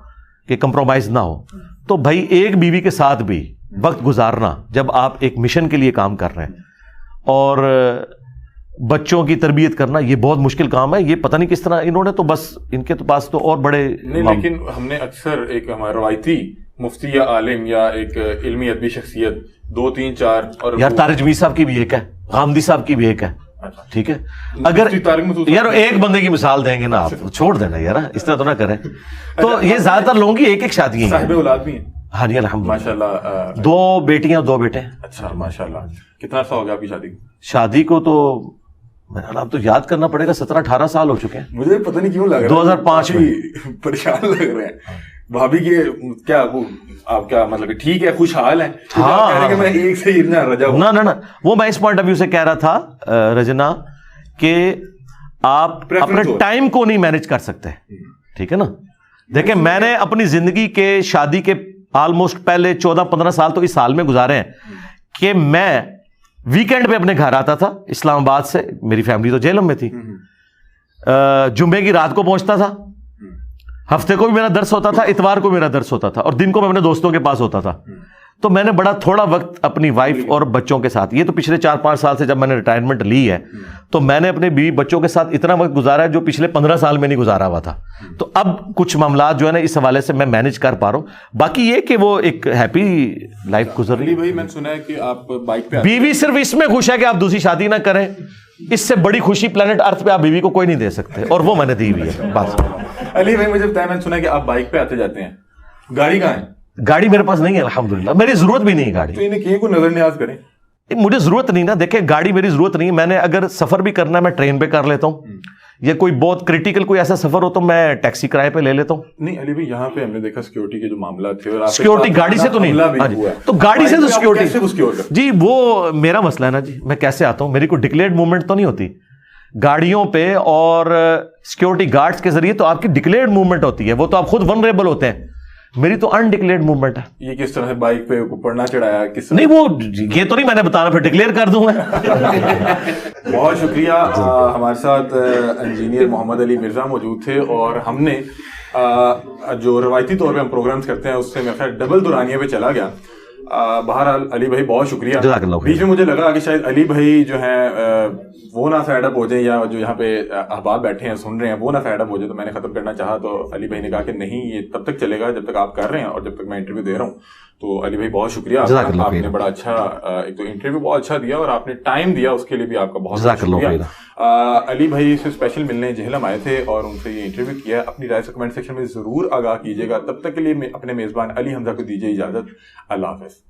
کہ کمپرومائز نہ ہو. تو بھائی ایک بیوی کے ساتھ بھی وقت گزارنا جب آپ ایک مشن کے لیے کام کر رہے ہیں اور بچوں کی تربیت کرنا، یہ بہت مشکل کام ہے. یہ پتہ نہیں کس طرح انہوں نے تو بس ان کے تو پاس تو اور بڑے نہیں، لیکن ہم نے اکثر ایک ہمارا روایتی مفتی یا عالم یا ایک علمی ادبی شخصیت 2 3 4 اور یار طارق جمیل صاحب کی بھی ایک ہے، غامدی صاحب کی بھی ایک ہے، ٹھیک ہے. اگر یار ایک بندے کی مثال دیں گے نا آپ، چھوڑ دینا یار، اس طرح تو نہ کریں. تو یہ زیادہ تر لوگوں کی ایک ایک شادی صاحب اولاد بھی ہیں. ہاں جی الحمدللہ، ماشاء اللہ. 2 بیٹیاں 2 بیٹے. اچھا ماشاء اللہ. کتنا عرصہ ہو گیا آپ کی شادی کو؟ شادی کو تو اب تو یاد کرنا پڑے گا، 17-18 سال ہو چکے ہیں. مجھے پتہ نہیں کیوں لگ رہا ہے 2005 میں پریشان لگ رہے ہیں. بھابھی کے کیا آپ کیا مطلب کہ ٹھیک ہے، خوشحال ہیں؟ ہاں کہ میں ایک سے ہی نہ رجا ہوں. نہ وہ میں اس پوائنٹ آف ویو سے کہہ رہا تھا رجنا کہ آپ اپنے ٹائم کو نہیں مینج کر سکتے، ٹھیک ہے نا. دیکھیں میں نے اپنی زندگی کے شادی کے آلموسٹ پہلے 14-15 سال تو اس سال میں گزارے ہیں کہ میں ویکینڈ پہ اپنے گھر آتا تھا اسلام آباد سے، میری فیملی تو جہلم میں تھی، جمعے کی رات کو پہنچتا تھا، ہفتے کو بھی میرا درس ہوتا تھا، اتوار کو میرا درس ہوتا تھا، اور دن کو میں اپنے دوستوں کے پاس ہوتا تھا. تو میں نے بڑا تھوڑا وقت اپنی وائف اور بچوں کے ساتھ، یہ تو پچھلے 4-5 سال سے جب میں نے ریٹائرمنٹ لی ہے تو میں نے اپنے بیوی بچوں کے ساتھ اتنا وقت گزارا ہے جو پچھلے 15 سال میں نہیں گزارا ہوا تھا. تو اب کچھ معاملات جو ہے نا اس حوالے سے میں مینج کر پا رہا ہوں. باقی یہ کہ وہ ایک ہیپی لائف گزر رہی ہے. بھائی میں نے سنا ہے کہ آپ بائک پہ بیوی صرف اس میں خوش ہے کہ آپ دوسری شادی نہ کریں، اس سے بڑی خوشی پلانٹ ارتھ پہ آپ بیوی کو کوئی نہیں دے سکتے، اور وہ میں نے دی ہوئی ہے. بات علی بھائی مجھے بتایا، میں نے سنا ہے کہ آپ بائک پہ آتے جاتے ہیں، گاڑی کہاں ہے؟ گاڑی میرے پاس نہیں ہے الحمدللہ، میری ضرورت بھی نہیں ہے گاڑی. تو انہیں کہیں کو نظر نیاز کریں. مجھے ضرورت نہیں نا، دیکھیں گاڑی میری ضرورت نہیں ہے. میں نے اگر سفر بھی کرنا ہے میں ٹرین پہ کر لیتا ہوں، یا کوئی بہت کریٹیکل کوئی ایسا سفر ہو تو میں ٹیکسی کرائے پہ لے لیتا ہوں. نہیں علی بھائی یہاں پہ ہم نے دیکھا سیکورٹی کے جو معاملات تھے، اور سیکورٹی گاڑی سے تو نہیں، تو گاڑی سے تو سیکورٹی جی وہ میرا مسئلہ ہے نا جی. میں کیسے آتا ہوں، میری کوئی ڈکلیئرڈ موومنٹ تو نہیں ہوتی گاڑیوں پہ، اور سیکورٹی گارڈز کے ذریعے تو آپ کی ڈکلیئرڈ موومنٹ ہوتی ہے، وہ تو آپ خود ونریبل ہوتے ہیں. میری تو انڈکلیئرڈ موومنٹ ہے. یہ کس طرح سے بائک پہ پڑنا چڑھایا کس طرح؟ نہیں وہ یہ تو نہیں میں نے بتانا، پھر ڈکلیئر کر دوں میں. بہت شکریہ. ہمارے ساتھ انجینئر محمد علی مرزا موجود تھے، اور ہم نے جو روایتی طور پہ ہم پروگرامز کرتے ہیں اس سے میں خیر ڈبل دورانیے پہ چلا گیا. بہرحال علی بھائی بہت شکریہ. بیچ میں مجھے لگا کہ شاید علی بھائی جو ہیں وہ نہ فیڈ اپ ہو جائیں، یا جو یہاں پہ احباب بیٹھے ہیں سن رہے ہیں وہ نہ فیڈ اپ ہو جائے، تو میں نے ختم کرنا چاہا. تو علی بھائی نے کہا کہ نہیں، یہ تب تک چلے گا جب تک آپ کر رہے ہیں اور جب تک میں انٹرویو دے رہا ہوں. تو علی بھائی بہت شکریہ، آپ نے بڑا اچھا ایک تو انٹرویو بہت اچھا دیا، اور آپ نے ٹائم دیا، اس کے لیے بھی آپ کا بہت شکریہ. علی بھائی سے اسپیشل ملنے جہلم آئے تھے اور ان سے یہ انٹرویو کیا. اپنی رائے سے کمنٹ سیکشن میں ضرور آگاہ کیجیے گا. تب تک کے لیے اپنے میزبان علی حمزہ کو دیجیے اجازت. اللہ حافظ.